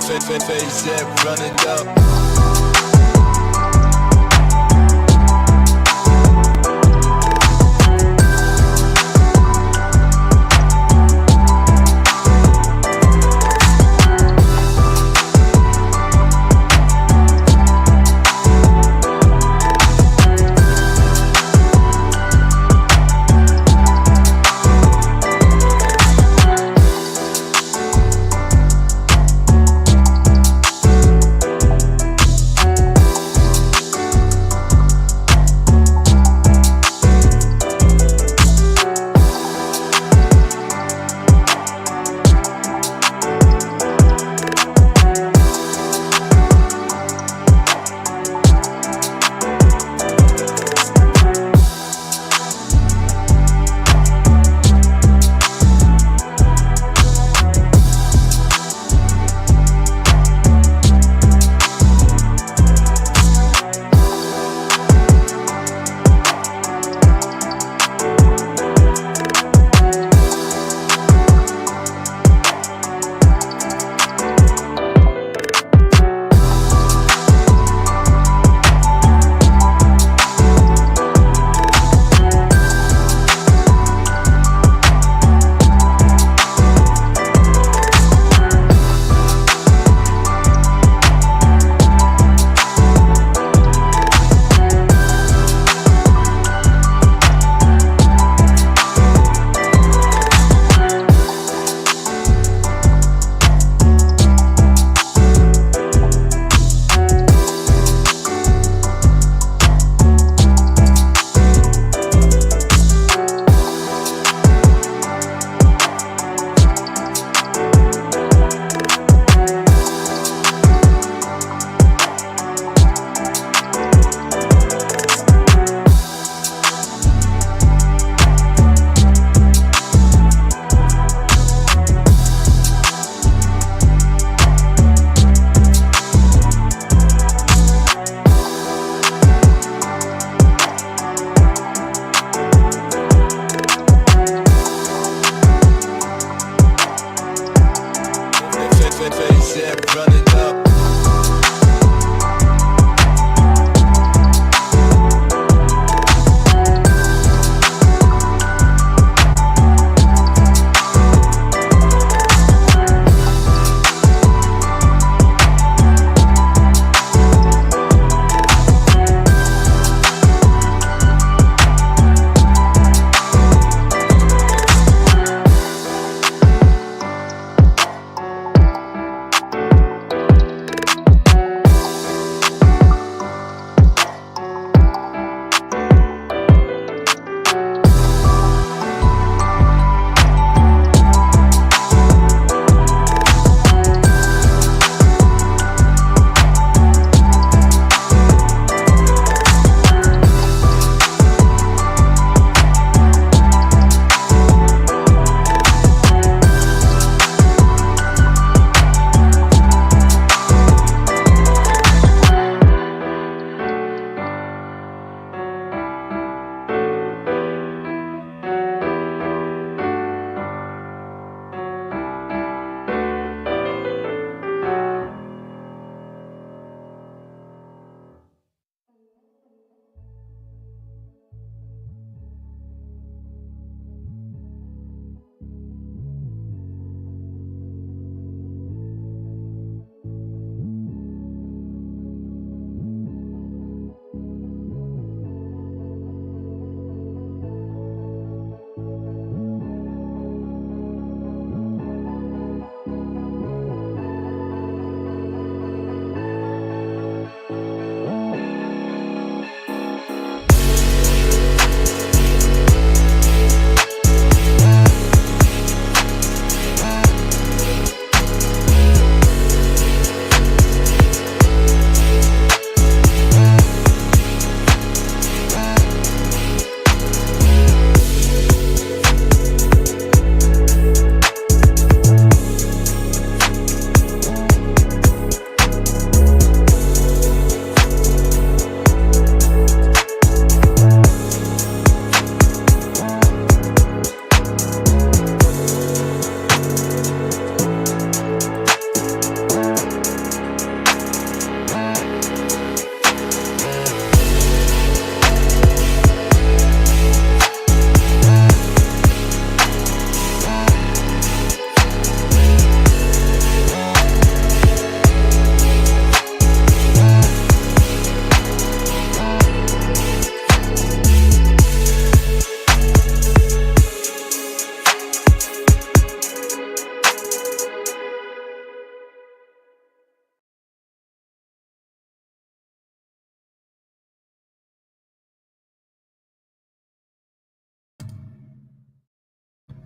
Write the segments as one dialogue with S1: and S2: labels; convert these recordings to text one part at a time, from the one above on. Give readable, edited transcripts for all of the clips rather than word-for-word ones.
S1: Face that, run it up.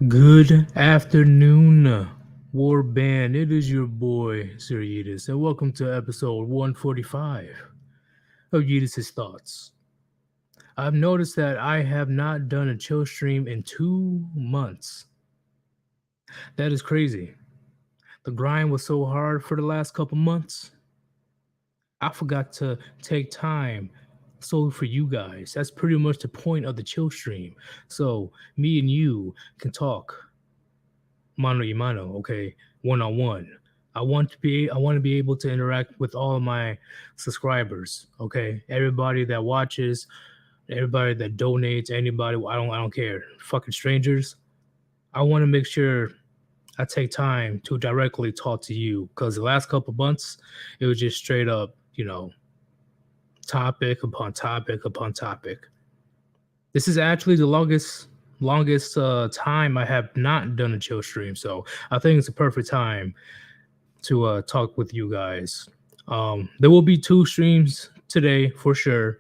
S2: Good afternoon, Warband. It is your boy, Sir Yeetus, and welcome to episode 145 of Yeetus' Thoughts. I've noticed that I have not done a chill stream in 2 months. That is crazy. The grind was so hard for the last couple months. I forgot to take time solely for you guys. That's pretty much the point of the chill stream. So me and you can talk mano y mano, okay, one on one. I want to be able to interact with all of my subscribers, okay? Everybody that watches, everybody that donates, anybody, I don't care. Fucking strangers. I want to make sure I take time to directly talk to you cuz the last couple months it was just straight up, topic upon topic upon topic. This is actually the longest time I have not done a chill stream, so I think it's a perfect time to talk with you guys. There will be 2 streams today for sure.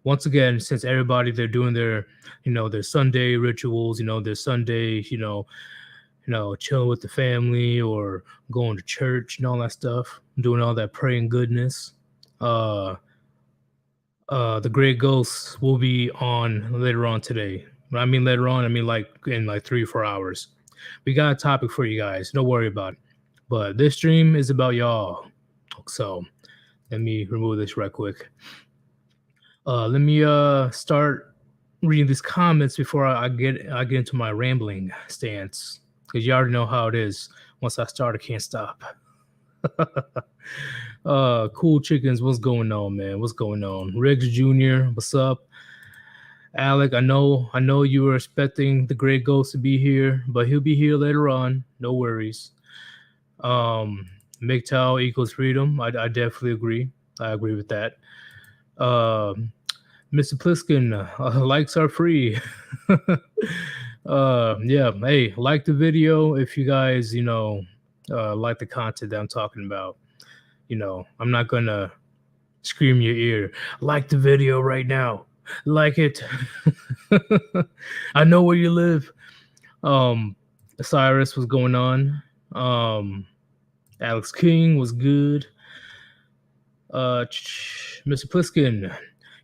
S2: Once again, since everybody they're doing their their Sunday rituals, their Sunday, chilling with the family or going to church and all that stuff, doing all that praying goodness. Uh, the Great Ghosts will be on later on today. When I mean later on, I mean like in like 3 or 4 hours. We got a topic for you guys. Don't worry about it. But this stream is about y'all. So let me remove this right quick. Let me start reading these comments before I get into my rambling stance. Because you already know how it is. Once I start, I can't stop. Cool Chickens, what's going on, man? What's going on? Riggs Jr., what's up? Alec, I know you were expecting the Great Ghost to be here, but he'll be here later on. No worries. MGTOW equals freedom. I definitely agree. I agree with that. Mr. Pliskin, likes are free. Yeah, hey, like the video if you guys, like the content that I'm talking about. I'm not gonna scream your ear. Like the video right now. Like it. I know where you live. Cyrus was going on. Alex King was good. Mr. Pliskin,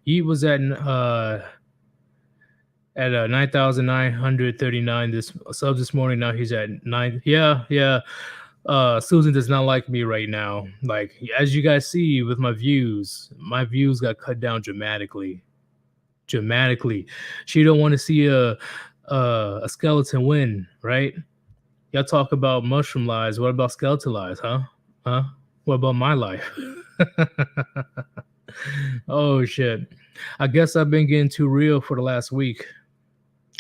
S2: he was at 9,939 this subs this morning. Now he's at 9. Yeah. Susan does not like me right now. Like, as you guys see with my views got cut down dramatically. She don't want to see a skeleton win, right? Y'all talk about mushroom lies. What about skeleton lies, huh? What about my life? Oh shit. I guess I've been getting too real for the last week.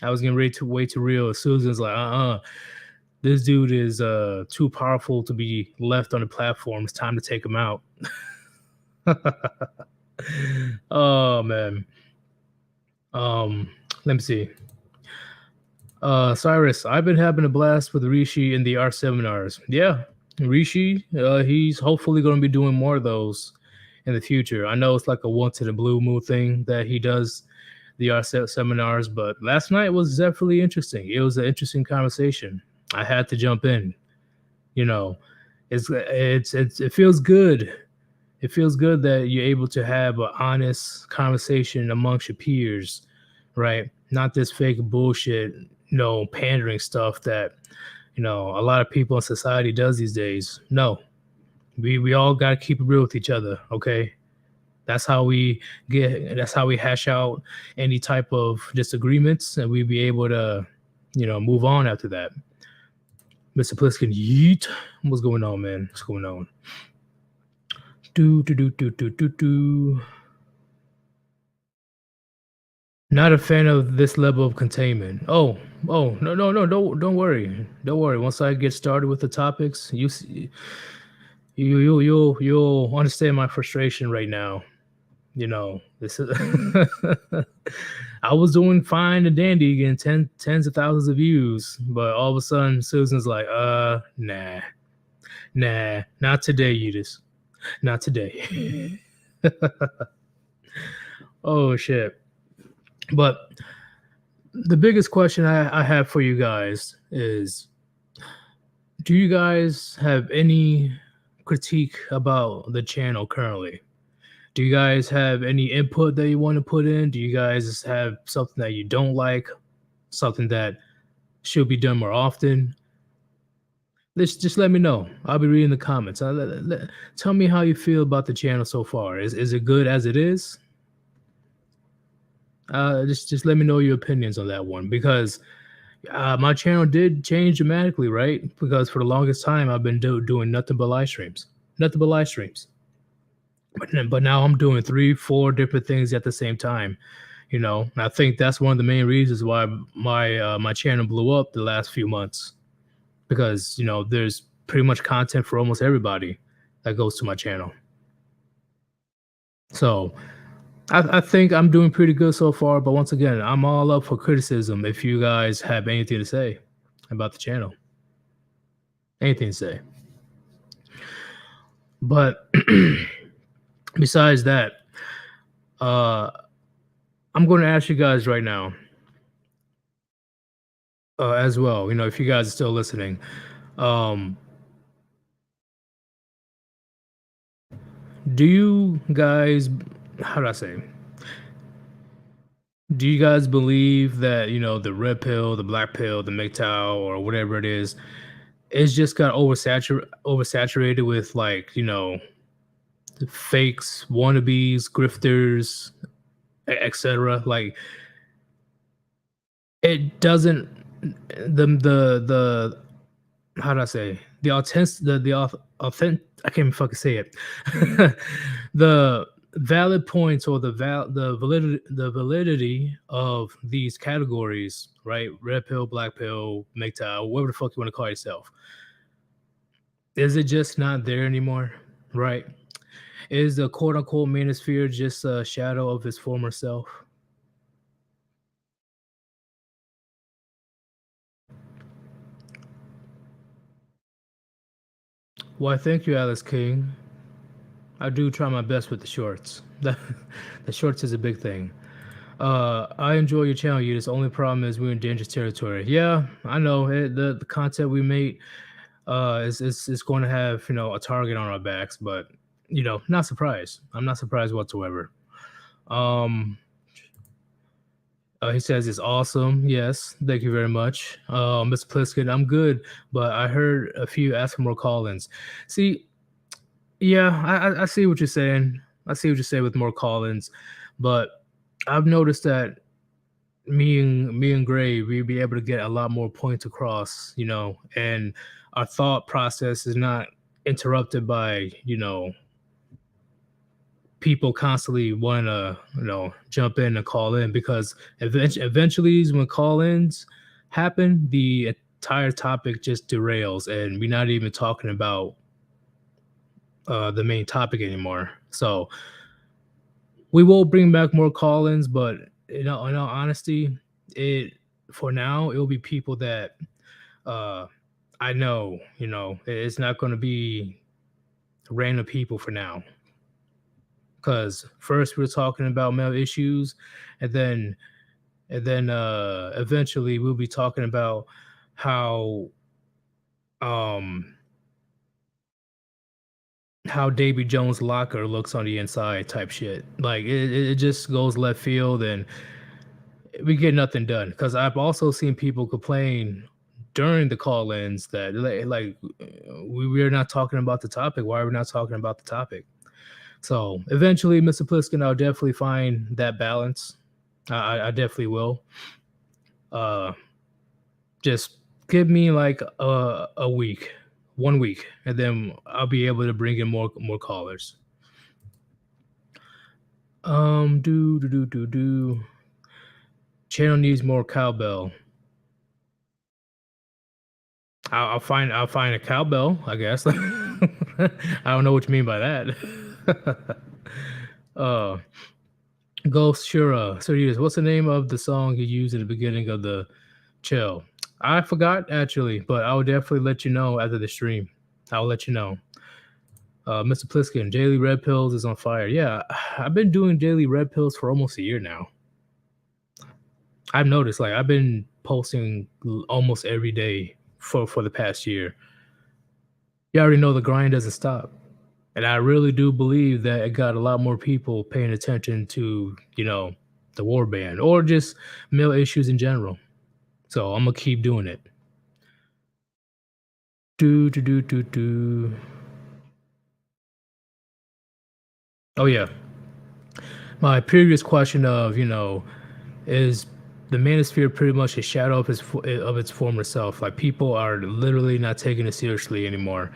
S2: I was getting way too real. Susan's like, this dude is too powerful to be left on the platform. It's time to take him out. Oh man. Let me see. Cyrus, I've been having a blast with Rishi in the art seminars. Yeah, Rishi, he's hopefully going to be doing more of those in the future. I know it's like a once in a blue moon thing that he does the art seminars, but last night was definitely interesting. It was an interesting conversation. I had to jump in. It feels good. It feels good that you're able to have an honest conversation amongst your peers, right? Not this fake bullshit, pandering stuff that, a lot of people in society does these days. No, we all got to keep it real with each other, okay? That's how we hash out any type of disagreements, and we be able to, move on after that. Mr. Pliskin, yeet. What's going on, man? What's going on? Do. Not a fan of this level of containment. Oh, no, don't worry. Don't worry. Once I get started with the topics, you'll understand my frustration right now. This is I was doing fine and dandy, getting tens of thousands of views, but all of a sudden Susan's like, nah, not today, Yeetus. Not today. Oh shit. But the biggest question I have for you guys is, do you guys have any critique about the channel currently? Do you guys have any input that you want to put in? Do you guys have something that you don't like? Something that should be done more often? Just let me know. I'll be reading the comments. Tell me how you feel about the channel so far. Is it good as it is? Just let me know your opinions on that one, because my channel did change dramatically, right? Because for the longest time I've been doing nothing but live streams, nothing but live streams. But now I'm doing 3, 4 different things at the same time. You know, and I think that's one of the main reasons why my channel blew up the last few months, because you know there's pretty much content for almost everybody that goes to my channel. So I think I'm doing pretty good so far. But once again, I'm all up for criticism if you guys have anything to say about the channel. Anything to say. But besides that, I'm going to ask you guys right now, as well. You know, if you guys are still listening, do you guys? How do I say? Do you guys believe that you know the red pill, the black pill, the MGTOW, or whatever it is, it's just got oversaturated with, like, you know, the fakes, wannabes, grifters, etc. Like, it doesn't, the how do I say, the authentic, authentic, I can't even fucking say it. The valid points, or the validity of these categories, right? Red pill, black pill, MGTOW, whatever the fuck you want to call yourself. Is it just not there anymore? Right? Is the quote unquote manosphere just a shadow of his former self? Why, thank you, Alice King. I do try my best with the shorts. The shorts is a big thing. I enjoy your channel, Yeetus. The only problem is we're in dangerous territory. Yeah, I know it, the content we make is going to have, you know, a target on our backs, but you know, not surprised. I'm not surprised whatsoever. He says it's awesome. Yes, thank you very much, Mr. Pliskin. I'm good, but I heard a few ask for more call-ins. See, yeah, I see what you're saying. I see what you say with more call-ins, but I've noticed that me and Gray, we'd be able to get a lot more points across, you know, and our thought process is not interrupted by, you know, people constantly want to, you know, jump in and call in, because eventually when call-ins happen, the entire topic just derails and we're not even talking about the main topic anymore. So we will bring back more call-ins, but in all honesty, it for now it will be people that I know, you know, it's not going to be random people for now. Because first we're talking about male issues, and then eventually we'll be talking about how how Davy Jones' locker looks on the inside type shit. Like it just goes left field and we get nothing done. Because I've also seen people complain during the call-ins that like we're not talking about the topic. Why are we not talking about the topic? So eventually, Mr. Pliskin, I'll definitely find that balance. I definitely will. Just give me like a week, 1 week, and then I'll be able to bring in more callers. Do. Channel needs more cowbell. I'll find a cowbell, I guess. I don't know what you mean by that. Ghost Shura. So yes, what's the name of the song you used at the beginning of the chill? I forgot actually, but I will definitely let you know after the stream. I'll let you know. Mr. Pliskin, daily red pills is on fire. Yeah, I've been doing daily red pills for almost a year now. I've noticed, like, I've been posting almost every day for the past year. You already know the grind doesn't stop. And I really do believe that it got a lot more people paying attention to, the Warband or just male issues in general. So I'm gonna keep doing it. Do do do do do. Oh yeah. My previous question of, is the manosphere pretty much a shadow of of its former self? Like, people are literally not taking it seriously anymore.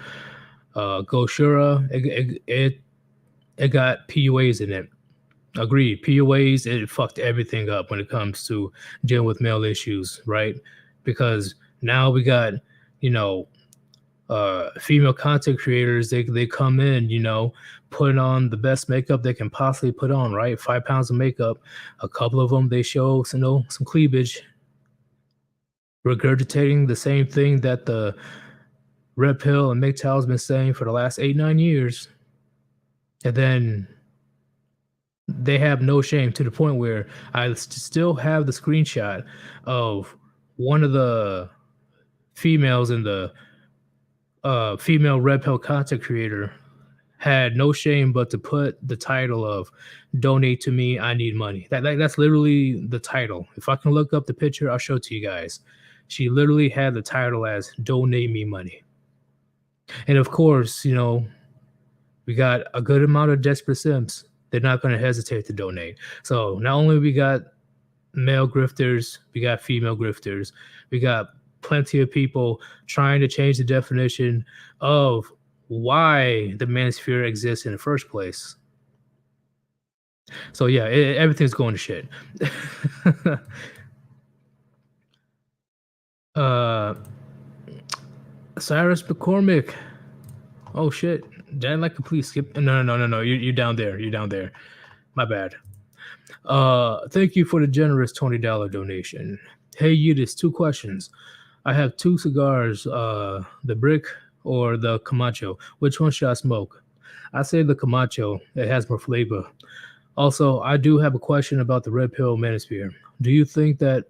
S2: Goshura, it got PUAs in it. Agreed. PUAs, it fucked everything up when it comes to dealing with male issues, right? Because now we got, you know, female content creators, they come in, putting on the best makeup they can possibly put on, right? 5 pounds of makeup. A couple of them, they show some cleavage, regurgitating the same thing that the Red Pill and MGTOW has been saying for the last 8, 9 years. And then they have no shame, to the point where I still have the screenshot of one of the females in the female Red Pill content creator had no shame but to put the title of "Donate to me, I need money." That's literally the title. If I can look up the picture, I'll show it to you guys. She literally had the title as "Donate me money," and of course, we got a good amount of desperate simps. They're not going to hesitate to donate. So not only we got male grifters, we got female grifters, we got plenty of people trying to change the definition of why the manosphere exists in the first place. So yeah, everything's going to shit. uh Cyrus McCormick. Oh shit. Did I like complete skip? No. You're down there. You're down there. My bad. Thank you for the generous $20 donation. Hey Yeetus, 2 questions. I have 2 cigars, the Brick or the Camacho. Which one should I smoke? I say the Camacho. It has more flavor. Also, I do have a question about the Red Pill Manosphere. Do you think that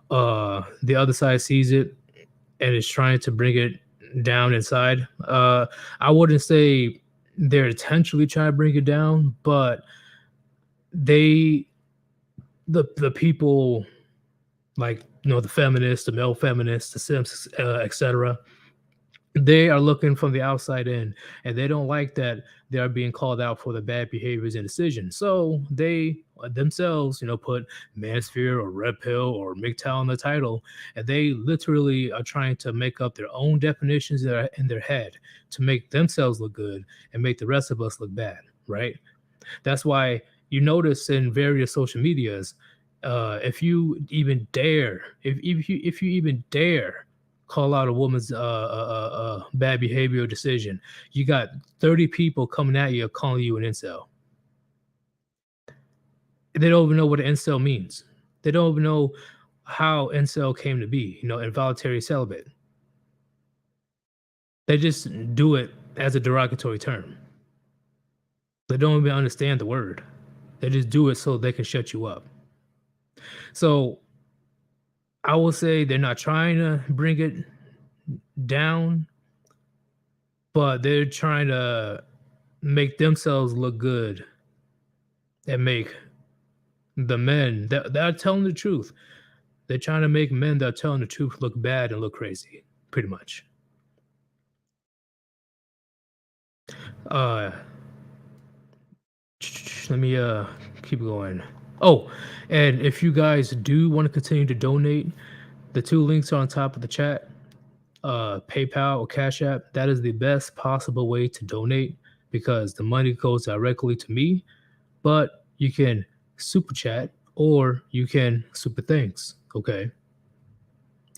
S2: the other side sees it and is trying to bring it down inside? I wouldn't say they're intentionally trying to bring it down, but the people, like, the feminists, the male feminists, the simps, etc., they are looking from the outside in, and they don't like that they are being called out for the bad behaviors and decisions. So they themselves, put Manosphere or Red Pill or MGTOW in the title, and they literally are trying to make up their own definitions that are in their head to make themselves look good and make the rest of us look bad, right? That's why you notice in various social medias, if you even dare, if you even dare call out a woman's bad behavior or decision, you got 30 people coming at you calling you an incel. They don't even know what an incel means. They don't even know how incel came to be, involuntary celibate. They just do it as a derogatory term. They don't even understand the word. They just do it so they can shut you up. So I will say they're not trying to bring it down, but they're trying to make themselves look good and make the men that are telling the truth. They're trying to make men that are telling the truth look bad and look crazy, pretty much. Let me keep going. Oh, and if you guys do want to continue to donate, the 2 links are on top of the chat. PayPal or Cash App. That is the best possible way to donate, because the money goes directly to me. But you can super chat or you can super thanks. Okay.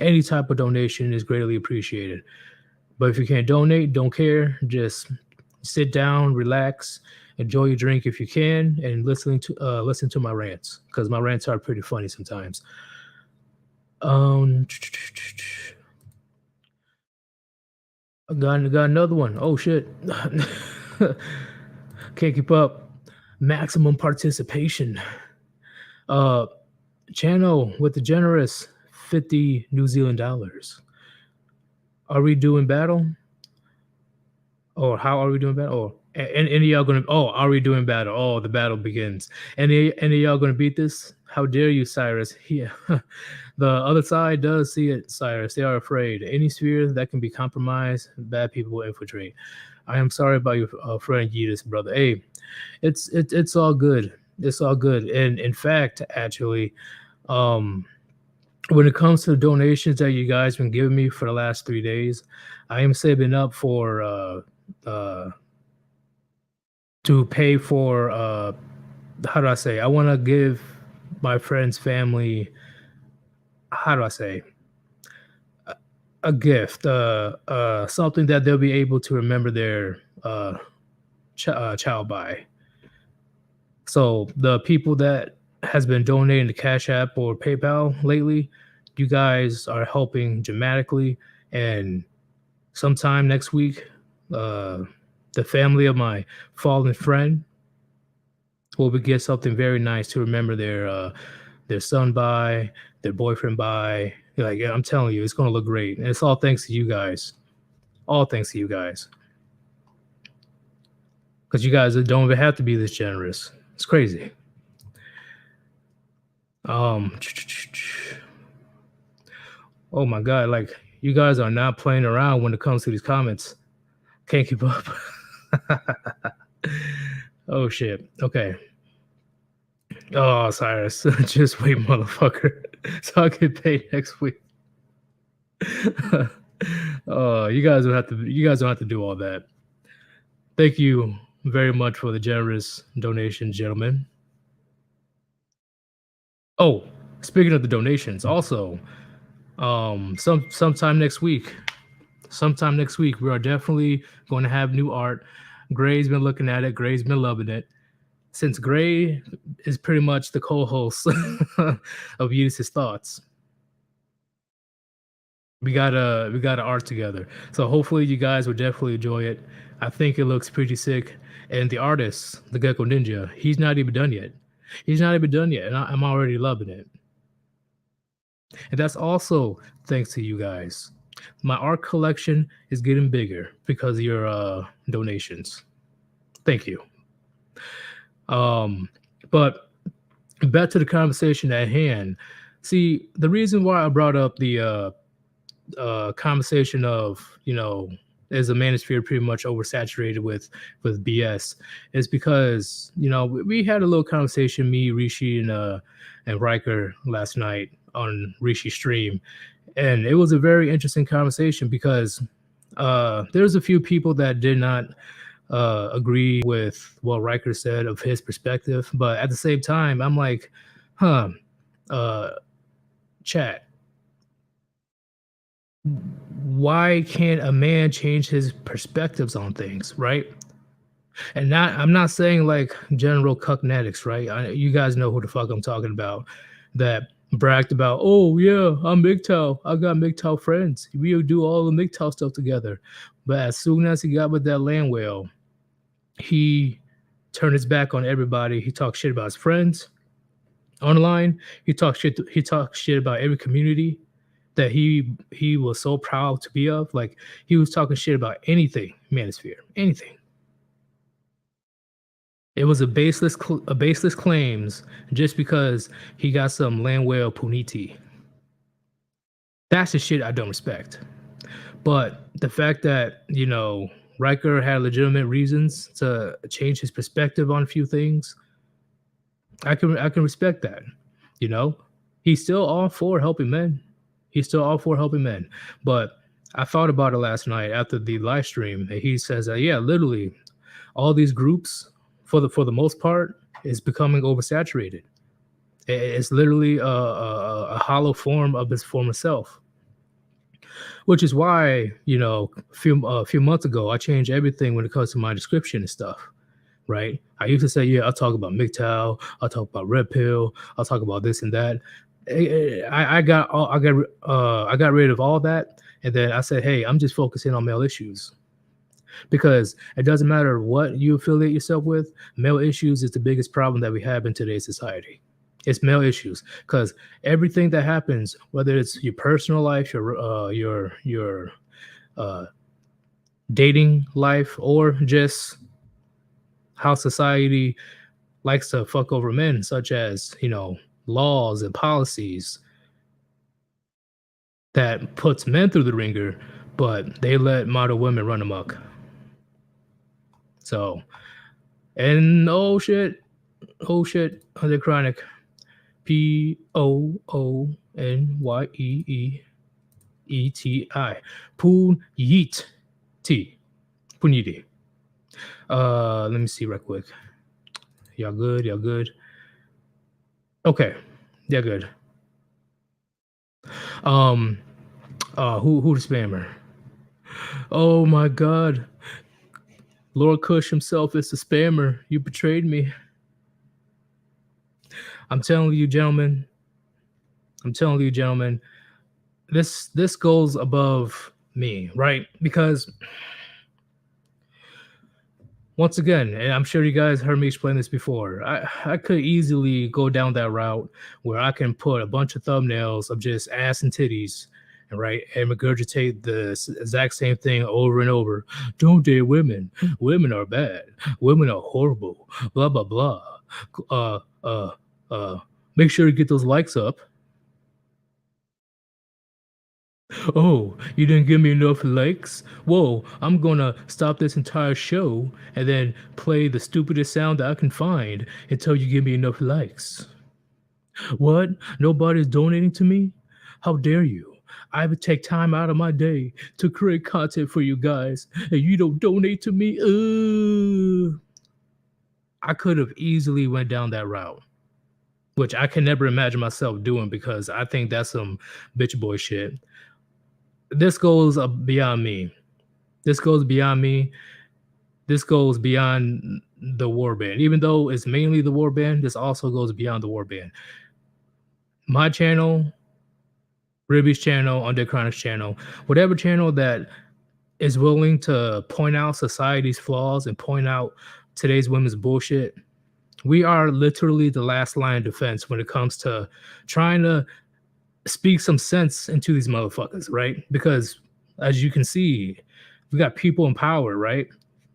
S2: Any type of donation is greatly appreciated. But if you can't donate, don't care. Just sit down, relax, enjoy your drink if you can, and listen to my rants, because my rants are pretty funny sometimes. I got another one. Oh shit. Can't keep up. Maximum participation. Channel with the generous 50 New Zealand dollars. Are we doing battle? Or how are we doing battle? Or and any of y'all gonna? Oh, are we doing battle? Oh, the battle begins. Any of y'all gonna beat this? How dare you, Cyrus? Yeah, the other side does see it, Cyrus. They are afraid. Any sphere that can be compromised, bad people will infiltrate. I am sorry about your friend Yeetus, brother. Hey, it's all good. It's all good. And in fact, actually, um, when it comes to the donations that you guys been giving me for the last 3 days, I am saving up for uh to pay for how do I say? I want to give my friend's family, how do I say, a gift, something that they'll be able to remember their child by. So the people that has been donating to Cash App or PayPal lately, you guys are helping dramatically. And sometime next week, the family of my fallen friend will get something very nice to remember their son by, their boyfriend by. Like, yeah, I'm telling you, it's gonna look great, and it's all thanks to you guys. All thanks to you guys, because you guys don't even have to be this generous. It's crazy. Oh my god, like you guys are not playing around when it comes to these comments. Can't keep up. Oh shit. Okay. Oh, Cyrus, just wait, motherfucker, so I get paid next week. Oh, you guys don't have to do all that. Thank you very much for the generous donation, gentlemen. Oh, speaking of the donations, also, sometime next week, we are definitely going to have new art. Gray's been looking at it. Gray's been loving it. Since Gray is pretty much the co-host of Yeetus' Thoughts, we got a art together. So hopefully you guys will definitely enjoy it. I think it looks pretty sick. And the artist, the Gecko Ninja, he's not even done yet. And I'm already loving it. And that's also thanks to you guys. My art collection is getting bigger because of your donations. Thank you. But back to the conversation at hand. See, the reason why I brought up the conversation of, is the manosphere pretty much oversaturated with BS, is because we had a little conversation, me, Rishi, and Riker last night on Rishi's stream, and it was a very interesting conversation because there's a few people that did not agree with what Riker said of his perspective, but at the same time, I'm like, chat. Why can't a man change his perspectives on things, right? And I'm not saying like General Cucknetics, right? You guys know who the fuck I'm talking about. That bragged about, oh yeah, I'm MGTOW. I got MGTOW friends. We do all the MGTOW stuff together. But as soon as he got with that land whale, he turned his back on everybody. He talked shit about his friends online. He talked shit about every community that he was so proud to be of. Like, he was talking shit about anything, Manosphere, anything. It was a baseless claims just because he got some land whale puniti. That's the shit I don't respect. But the fact that, Riker had legitimate reasons to change his perspective on a few things, I can respect that. He's still all for helping men. But I thought about it last night after the live stream, and he says that, yeah, literally all these groups for the most part is becoming oversaturated. It's literally a hollow form of his former self. Which is why, a few months ago, I changed everything when it comes to my description and stuff, right? I used to say, yeah, I'll talk about MGTOW, I'll talk about Red Pill, I'll talk about this and that. I got rid of all that, and then I said, hey, I'm just focusing on male issues, because it doesn't matter what you affiliate yourself with. Male issues is the biggest problem that we have in today's society. It's male issues because everything that happens, whether it's your personal life, your uh, dating life, or just how society likes to fuck over men, such as laws and policies that puts men through the ringer, but they let model women run amok. So, and oh shit, under chronic, POONYEEETI, Poon Yeet T, Puniti. Let me see right quick. Y'all good? Y'all good? Okay, yeah, good. Who the spammer? Oh my god, Lord Kush himself is the spammer. You betrayed me. I'm telling you, gentlemen. This goes above me, right? Because once again, and I'm sure you guys heard me explain this before, I could easily go down that route where I can put a bunch of thumbnails of just ass and titties, right, and regurgitate the exact same thing over and over. Don't date women. Women are bad. Women are horrible. Blah blah blah. Uh uh Make sure to get those likes up. Oh, you didn't give me enough likes? Whoa, I'm gonna stop this entire show and then play the stupidest sound that I can find until you give me enough likes. What? Nobody's donating to me? How dare you? I would take time out of my day to create content for you guys, and you don't donate to me? I could have easily went down that route, which I can never imagine myself doing because I think that's some bitch boy shit. This goes beyond me. This goes beyond me. This goes beyond the Warband. Even though it's mainly the Warband, this also goes beyond the Warband. My channel, Ribby's channel, Underchronic's channel, whatever channel that is willing to point out society's flaws and point out today's women's bullshit, we are literally the last line of defense when it comes to trying to speak some sense into these motherfuckers, right? Because as you can see, we got people in power, right?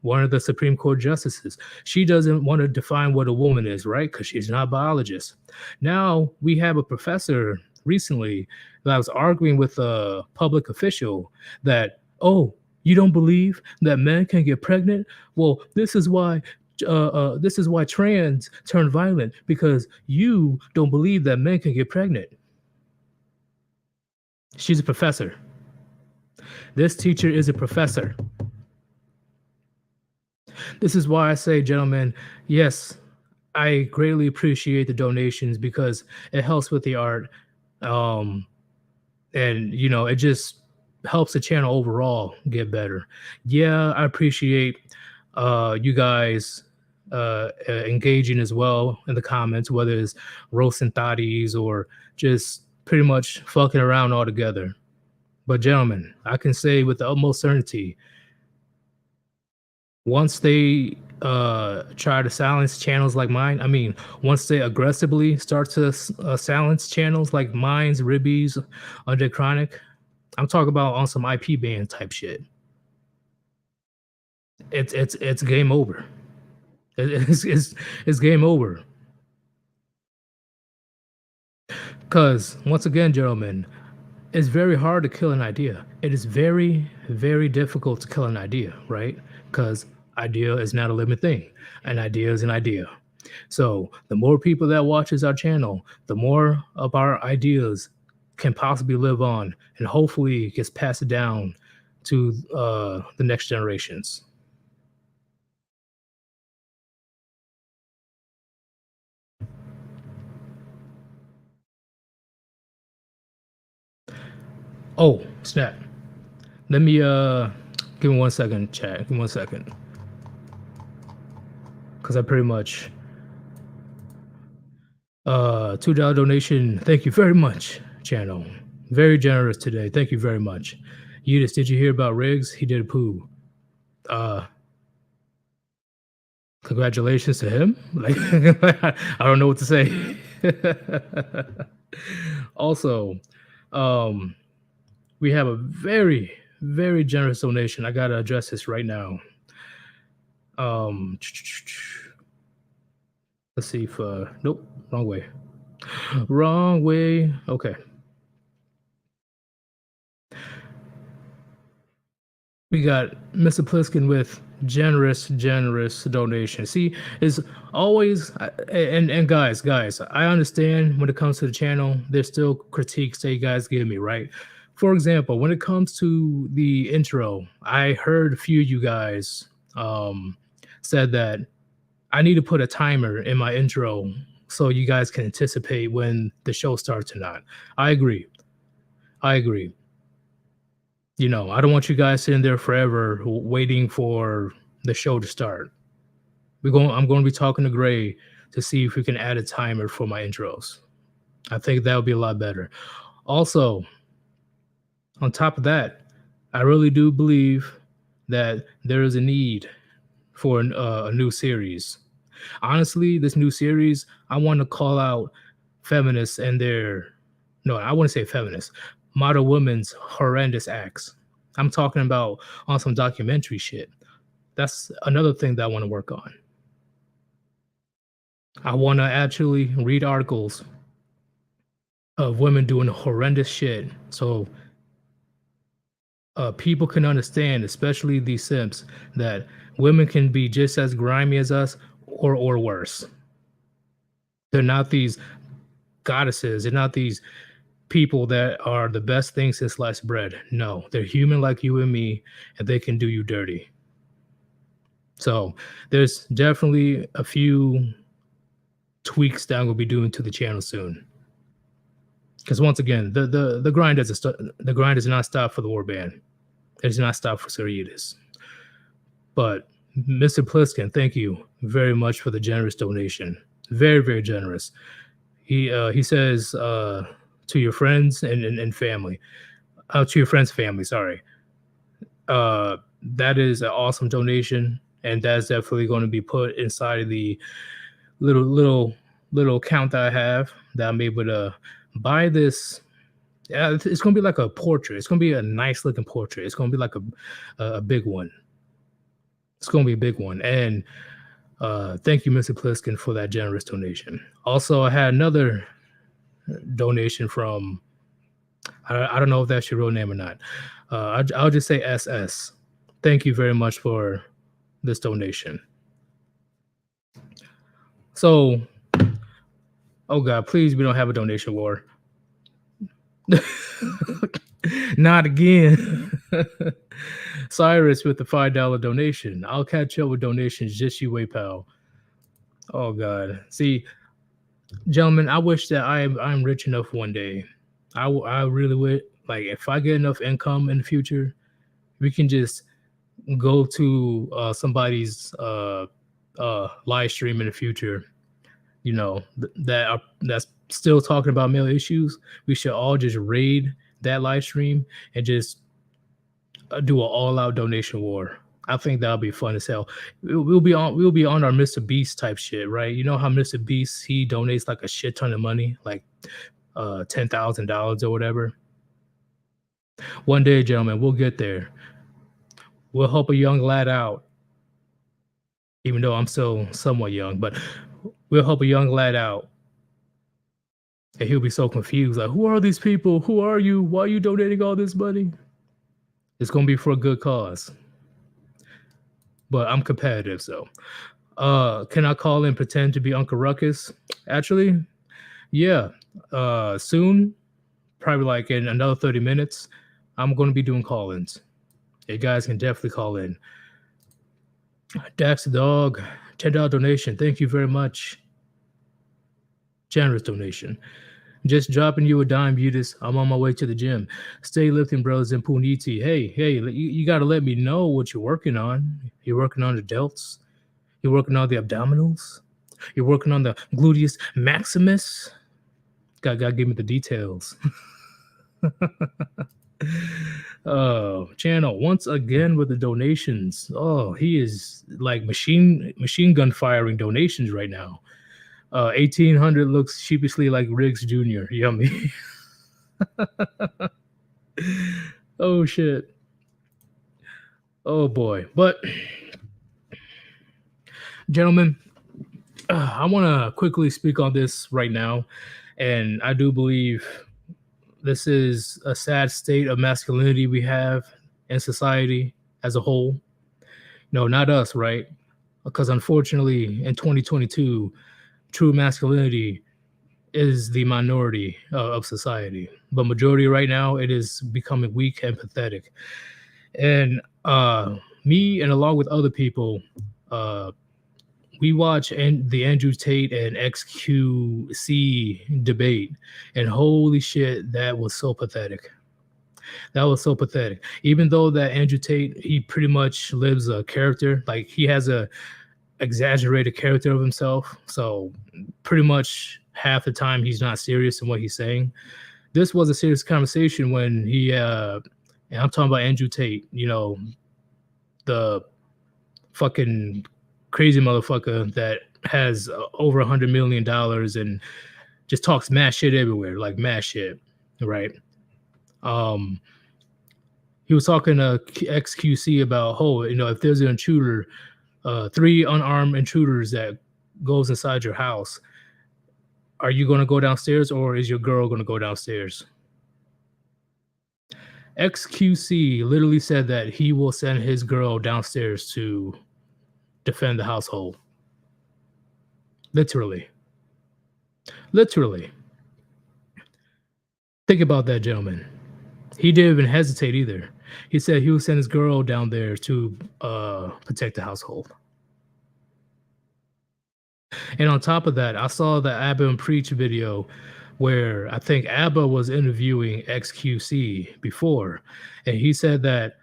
S2: One of the Supreme Court justices, she doesn't want to define what a woman is, right? Because she's not a biologist. Now we have a professor recently that was arguing with a public official that, oh, you don't believe that men can get pregnant? Well, this is why trans turn violent, because you don't believe that men can get pregnant. She's a professor. This teacher is a professor. This is why I say, gentlemen, yes, I greatly appreciate the donations because it helps with the art. And it just helps the channel overall get better. Yeah, I appreciate you guys engaging as well in the comments, whether it's roasting thotties or just pretty much fucking around altogether. But gentlemen, I can say with the utmost certainty, once they try to silence channels like mine, once they aggressively start to silence channels like mine's, Ribby's, Under Chronic, I'm talking about on some IP ban type shit. It's game over. It's game over. Because once again, gentlemen, it's very hard to kill an idea. It is very, very difficult to kill an idea, right? Because idea is not a living thing. An idea is an idea. So the more people that watches our channel, the more of our ideas can possibly live on and hopefully gets passed down to the next generations. Oh, snap. Let me give me 1 second, chat. Give me 1 second. Because I pretty much $2 donation. Thank you very much, channel. Very generous today. Thank you very much. Yeetus, did you hear about Riggs? He did a poo. Congratulations to him. Like I don't know what to say. Also, we have a very, very generous donation. I gotta address this right now. Let's see if nope, wrong way. Wrong way. Okay. We got Mr. Pliskin with generous donation. See, it's always and guys, I understand when it comes to the channel, there's still critiques that you guys give me, right? For example, when it comes to the intro, I heard a few of you guys said that I need to put a timer in my intro so you guys can anticipate when the show starts or not. I agree. You know, I don't want you guys sitting there forever waiting for the show to start. I'm going to be talking to Gray to see if we can add a timer for my intros. I think that would be a lot better. Also, on top of that, I really do believe that there is a need for a new series. Honestly, this new series, I want to call out feminists and I wouldn't say feminists, modern women's horrendous acts. I'm talking about on some documentary shit. That's another thing that I want to work on. I want to actually read articles of women doing horrendous shit so people can understand, especially these simps, that women can be just as grimy as us or worse. They're not these goddesses. They're not these people that are the best thing since sliced bread. No, they're human like you and me, and they can do you dirty. So there's definitely a few tweaks that I'm gonna be doing to the channel soon. Because once again, the grind does not stop for the Warband. It does not stop for Sir Yeetus. But Mr. Pliskin, thank you very much for the generous donation. Very, very generous. He says to your friends and family, to your friends' family, sorry. That is an awesome donation, and that's definitely going to be put inside of the little account that I have that I'm able to buy this. Yeah, it's going to be like a portrait. It's going to be a nice looking portrait. It's going to be like a big one. It's going to be a big one. And thank you, Mr. Pliskin, for that generous donation. Also, I had another donation from, I don't know if that's your real name or not. I'll just say SS. Thank you very much for this donation. So, oh God, please, we don't have a donation war. Not again. Cyrus with the $5 donation. I'll catch up with donations. Just you wait, pal. Oh God. See, gentlemen, I wish that I'm rich enough one day. I really would. Like, if I get enough income in the future, we can just go to somebody's live stream in the future. You know, that's still talking about male issues. We should all just raid that live stream and just do an all-out donation war. I think that'll be fun as hell. We'll be on our Mr. Beast type shit, right? You know how Mr. Beast, he donates like a shit ton of money, like $10,000 or whatever. One day, gentlemen, we'll get there. We'll help a young lad out, even though I'm still somewhat young, but we'll help a young lad out. And he'll be so confused, like, who are these people? Who are you? Why are you donating all this money? It's going to be for a good cause. But I'm competitive, so. Can I call and pretend to be Uncle Ruckus? Actually, yeah. Soon, probably like in another 30 minutes, I'm going to be doing call-ins. You guys can definitely call in. Dax the Dog, $10 donation. Thank you very much. Generous donation. Just dropping you a dime, Yeetus. I'm on my way to the gym. Stay lifting, bros, and Puniti. Hey, you got to let me know what you're working on. You're working on the delts. You're working on the abdominals. You're working on the gluteus maximus. Gotta give me the details. Oh, channel once again with the donations. Oh, he is like machine gun firing donations right now. 1800 looks sheepishly like Riggs Jr. Yummy. Oh shit. Oh boy. But gentlemen, I want to quickly speak on this right now, and I do believe this is a sad state of masculinity we have in society as a whole. No, not us, right? Because unfortunately, in 2022, true masculinity is the minority of society, but majority right now it is becoming weak and pathetic. And me and along with other people, uh, we watch the Andrew Tate and XQC debate, and holy shit, that was so pathetic. That was so pathetic. Even though that Andrew Tate, he pretty much lives a character, like he has a exaggerated character of himself. So pretty much half the time he's not serious in what he's saying. This was a serious conversation when he and I'm talking about Andrew Tate, you know, the fucking crazy motherfucker that has over $100 million and just talks mad shit everywhere, like mad shit, right? He was talking to XQC about, oh, you know, if there's an intruder, 3 unarmed intruders that goes inside your house, are you going to go downstairs or is your girl going to go downstairs? XQC literally said that he will send his girl downstairs to defend the household. Literally. Literally. Think about that, gentlemen. He didn't even hesitate either. He said he would send his girl down there to protect the household. And on top of that, I saw the Abba and Preach video where I think Abba was interviewing XQC before, and he said that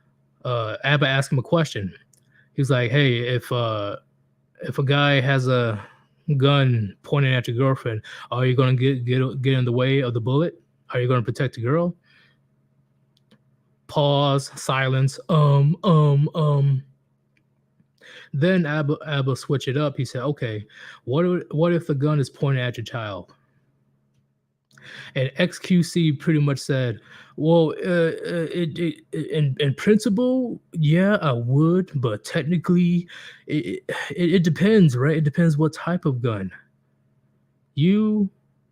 S2: Abba asked him a question. He's like, "Hey, if a guy has a gun pointing at your girlfriend, are you going to get in the way of the bullet? Are you going to protect the girl?" Pause, silence. Then Abba switch it up. He said, "Okay, what if the gun is pointed at your child?" And XQC pretty much said, "Well, in principle, yeah, I would, but technically, it depends, right? It depends what type of gun.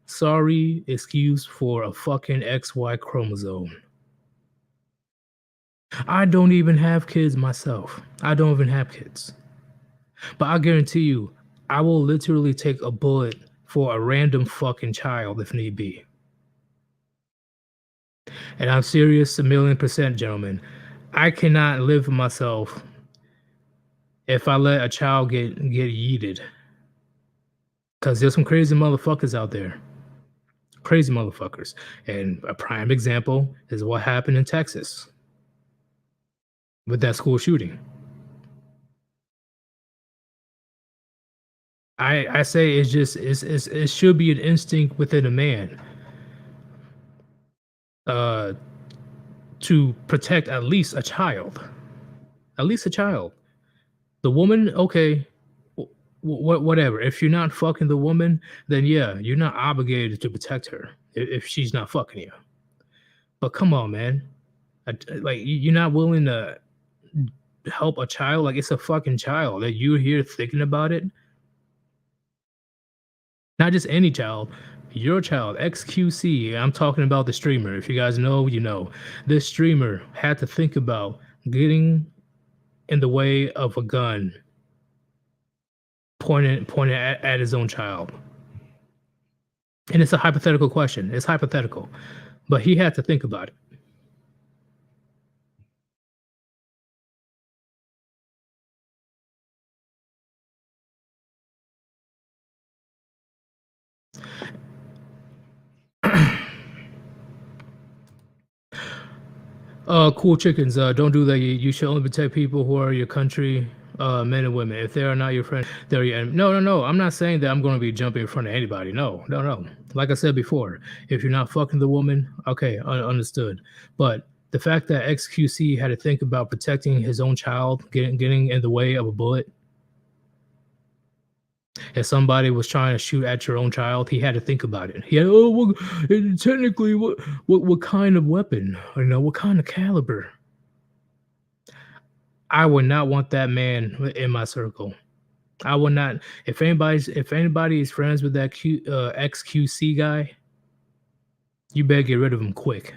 S2: Sorry, excuse for a fucking XY chromosome. I don't even have kids myself. I don't even have kids. But I guarantee you, I will literally take a bullet for a random fucking child if need be. And I'm serious 1,000,000%, gentlemen. I cannot live for myself if I let a child get yeeted. Because there's some crazy motherfuckers out there. Crazy motherfuckers. And a prime example is what happened in Texas with that school shooting. I say it's just it should be an instinct within a man to protect at least a child. At least a child. The woman, okay, whatever. If you're not fucking the woman, then yeah, you're not obligated to protect her if she's not fucking you. But come on, man. Like you're not willing to help a child? Like it's a fucking child that you're here thinking about it. Not just any child, your child, XQC. I'm talking about the streamer. If you guys know, you know. This streamer had to think about getting in the way of a gun pointed at his own child. And it's a hypothetical question. It's hypothetical. But he had to think about it. Cool chickens. Don't do that. You should only protect people who are your country, men and women. If they are not your friend, they're your enemy. No. I'm not saying that I'm going to be jumping in front of anybody. No. Like I said before, if you're not fucking the woman, okay, understood. But the fact that XQC had to think about protecting his own child, getting in the way of a bullet, If somebody was trying to shoot at your own child, he had to think about it. He had, oh, well, technically, what kind of weapon? You know, what kind of caliber? I would not want that man in my circle. I would not. If anybody is friends with that XQC guy, you better get rid of him quick,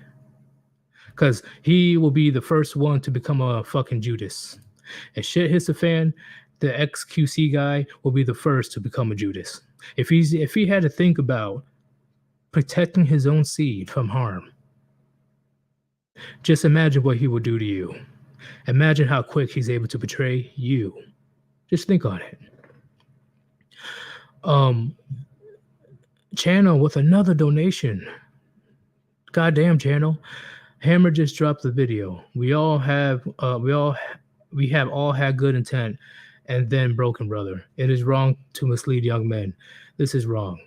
S2: because he will be the first one to become a fucking Judas. If shit hits the fan, the XQC guy will be the first to become a Judas. If he had to think about protecting his own seed from harm, just imagine what he will do to you. Imagine how quick he's able to betray you. Just think on it. Channel with another donation. Goddamn, Channel. Hammer just dropped the video. We have all had good intent and then broken, brother. It is wrong to mislead young men. This is wrong.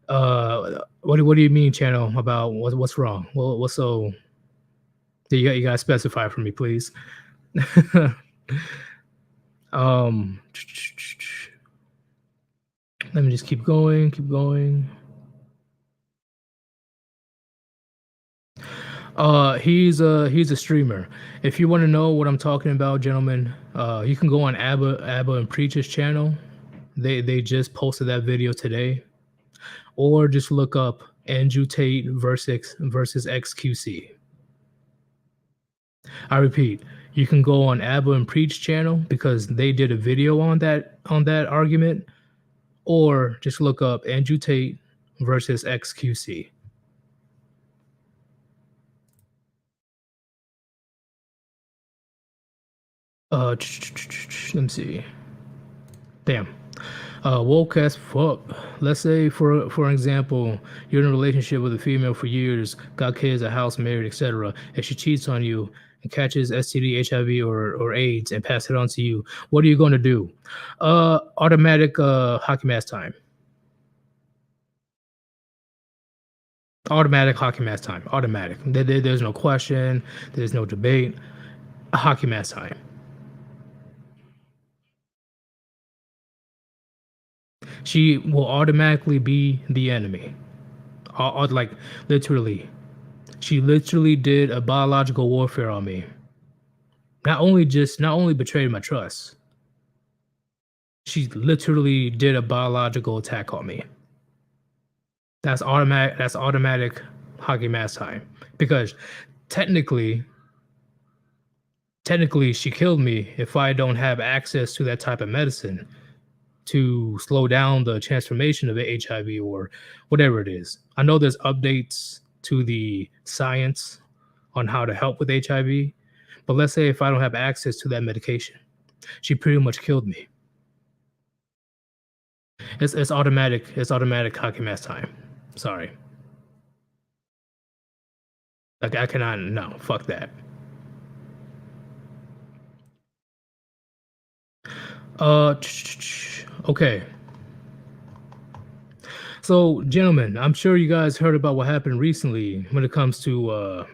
S2: What do you mean, Channel, about what's wrong? Well, what's so you gotta specify for me, please. Let me just keep going. He's a streamer. If you want to know what I'm talking about, gentlemen, you can go on Abba and Preach's channel. They just posted that video today, or just look up Andrew Tate versus XQC. I repeat, you can go on Abba and Preach channel because they did a video on that argument, or just look up Andrew Tate versus XQC. Let me see. Damn. Woke as fuck. Let's say, for example, you're in a relationship with a female for years, got kids, a house, married, etc., and she cheats on you and catches STD, HIV, or AIDS and pass it on to you. What are you going to do? Automatic hockey mask time. Automatic hockey mask time. Automatic. There's no question. There's no debate. Hockey mask time. She will automatically be the enemy. Like, literally. She literally did a biological warfare on me. Not only betrayed my trust, she literally did a biological attack on me. That's automatic hockey mask time. Because technically she killed me if I don't have access to that type of medicine to slow down the transformation of the HIV or whatever it is. I know there's updates to the science on how to help with HIV, but let's say if I don't have access to that medication, she pretty much killed me. It's automatic hockey mask time. Sorry. Like, I cannot, no, fuck that. Okay. So, gentlemen, I'm sure you guys heard about what happened recently when it comes to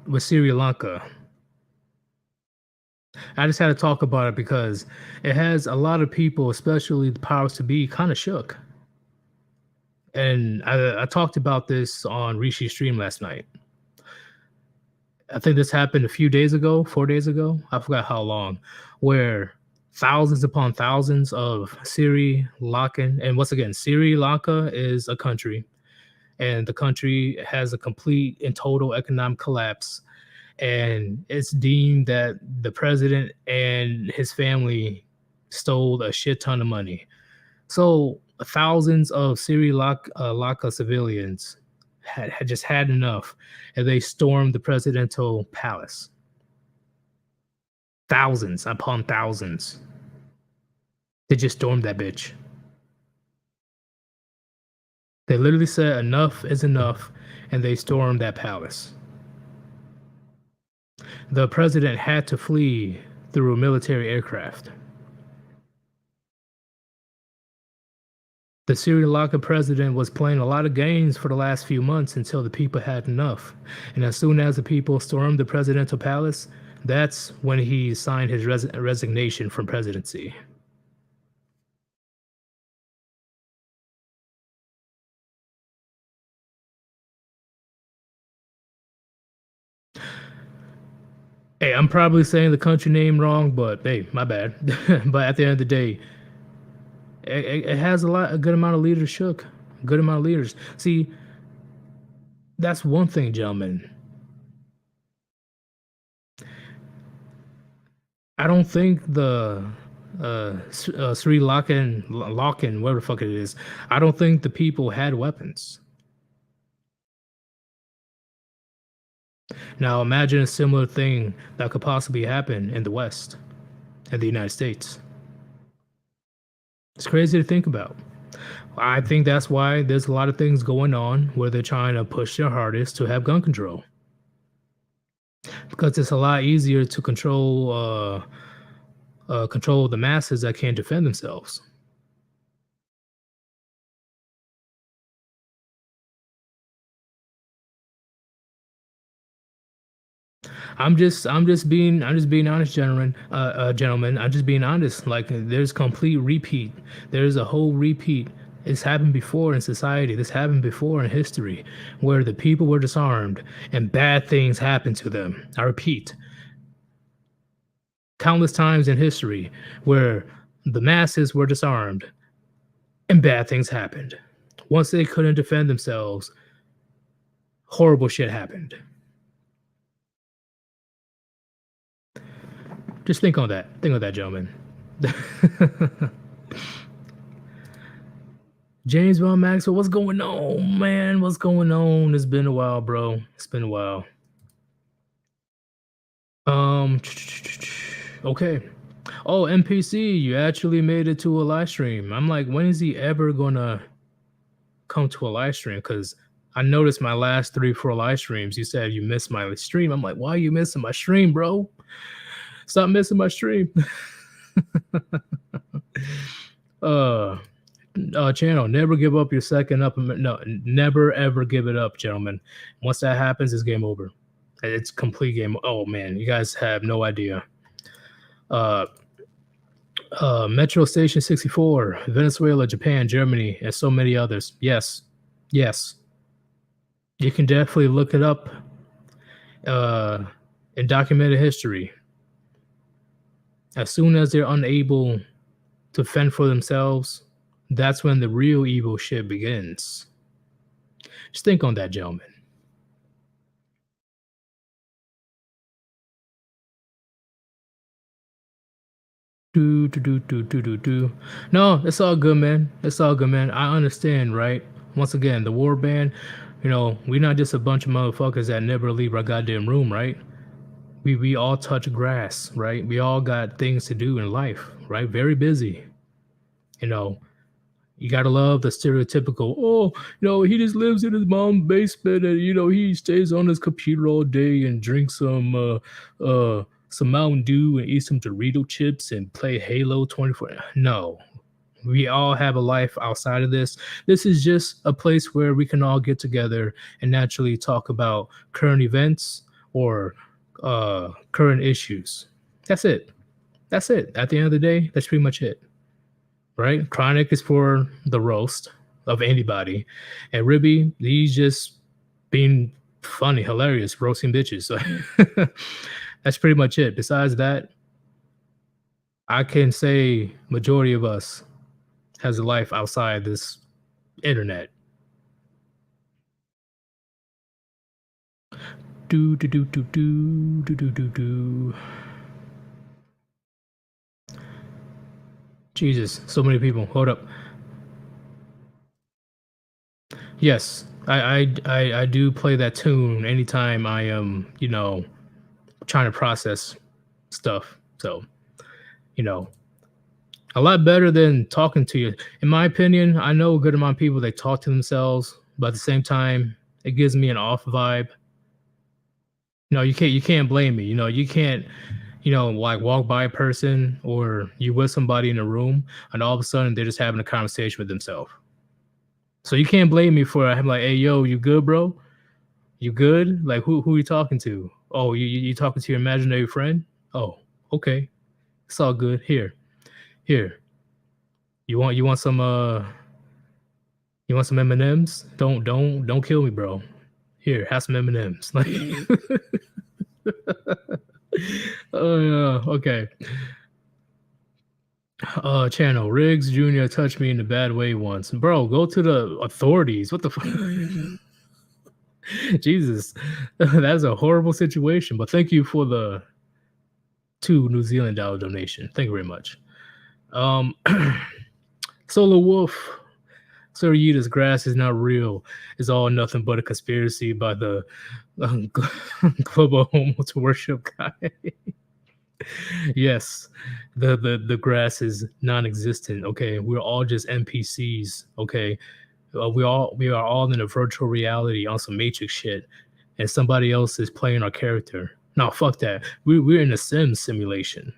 S2: with Sri Lanka. I just had to talk about it because it has a lot of people, especially the powers to be, kind of shook. And I talked about this on Rishi's stream last night. I think this happened a few days ago, 4 days ago. I forgot how long, where thousands upon thousands of Sri Lankan, and once again, Sri Lanka is a country, and the country has a complete and total economic collapse. And it's deemed that the president and his family stole a shit ton of money. So thousands of Sri Lanka civilians had just had enough, and they stormed the presidential palace. Thousands upon thousands. They just stormed that bitch. They literally said enough is enough, and they stormed that palace. The president had to flee through a military aircraft. The Sri Lanka president was playing a lot of games for the last few months until the people had enough. And as soon as the people stormed the presidential palace, that's when he signed his resignation from presidency. Hey, I'm probably saying the country name wrong, but hey, my bad. But at the end of the day, it has a good amount of leaders shook, good amount of leaders. See, that's one thing, gentlemen. I don't think the Sri Lankan, whatever the fuck it is, I don't think the people had weapons. Now imagine a similar thing that could possibly happen in the West, in the United States. It's crazy to think about. I think that's why there's a lot of things going on where they're trying to push their hardest to have gun control, because it's a lot easier to control the masses that can't defend themselves. I'm just being honest, gentlemen. I'm just being honest. Like there's complete repeat. There's a whole repeat. It's happened before in society. This happened before in history, where the people were disarmed and bad things happened to them. I repeat, countless times in history where the masses were disarmed and bad things happened. Once they couldn't defend themselves, horrible shit happened. Just think on that. Think on that, gentlemen. James Von Maxwell, what's going on, man? What's going on? It's been a while, bro. It's been a while. Okay. Oh, NPC, you actually made it to a live stream. I'm like, when is he ever gonna come to a live stream? Because I noticed my last 3-4 live streams, you said you missed my stream. I'm like, why are you missing my stream, bro? Stop missing my stream. Channel, never give up your second up. No, never ever give it up, gentlemen. Once that happens, it's game over. It's complete game. Oh man, you guys have no idea. Metro Station 64, Venezuela, Japan, Germany, and so many others. Yes, yes. You can definitely look it up in documented history. As soon as they're unable to fend for themselves, that's when the real evil shit begins. Just think on that, gentlemen. No, it's all good, man. It's all good, man. I understand, right? Once again, the Warband, we're not just a bunch of motherfuckers that never leave our goddamn room, right? We all touch grass, right? We all got things to do in life, right? Very busy. You gotta love the stereotypical, he just lives in his mom's basement and he stays on his computer all day and drinks some Mountain Dew and eat some Dorito chips and play Halo 24. No. We all have a life outside of this. This is just a place where we can all get together and naturally talk about current events or current issues. That's it. That's it. At the end of the day, that's pretty much it. Right? Chronic is for the roast of anybody. And Ribby, he's just being funny, hilarious, roasting bitches. So that's pretty much it. Besides that, I can say majority of us has a life outside this internet. Do do do do do do do do do. Jesus, so many people. Hold up. Yes, I do play that tune anytime I am, trying to process stuff. So, a lot better than talking to you. In my opinion, I know a good amount of people, they talk to themselves, but at the same time, it gives me an off vibe. You can't blame me. You can't, like walk by a person or you with somebody in a room and all of a sudden they're just having a conversation with themselves. So you can't blame me for I'm like, hey yo, you good, bro? You good? Like who you talking to? Oh, you talking to your imaginary friend? Oh, okay. It's all good. Here. You want some M&Ms? Don't kill me, bro. Here, have some M&Ms. Like Okay. Channel Riggs Jr. touched me in a bad way once. Bro, go to the authorities. What the fuck? Jesus, that's a horrible situation. But thank you for the $2 New Zealand donation. Thank you very much. Solo Wolf. Sir Yeetus, grass is not real. It's all nothing but a conspiracy by the global homo to worship guy. Yes, the grass is non-existent. Okay, we're all just NPCs. Okay, we are all in a virtual reality on some Matrix shit, and somebody else is playing our character. No, fuck that. We're in a simulation.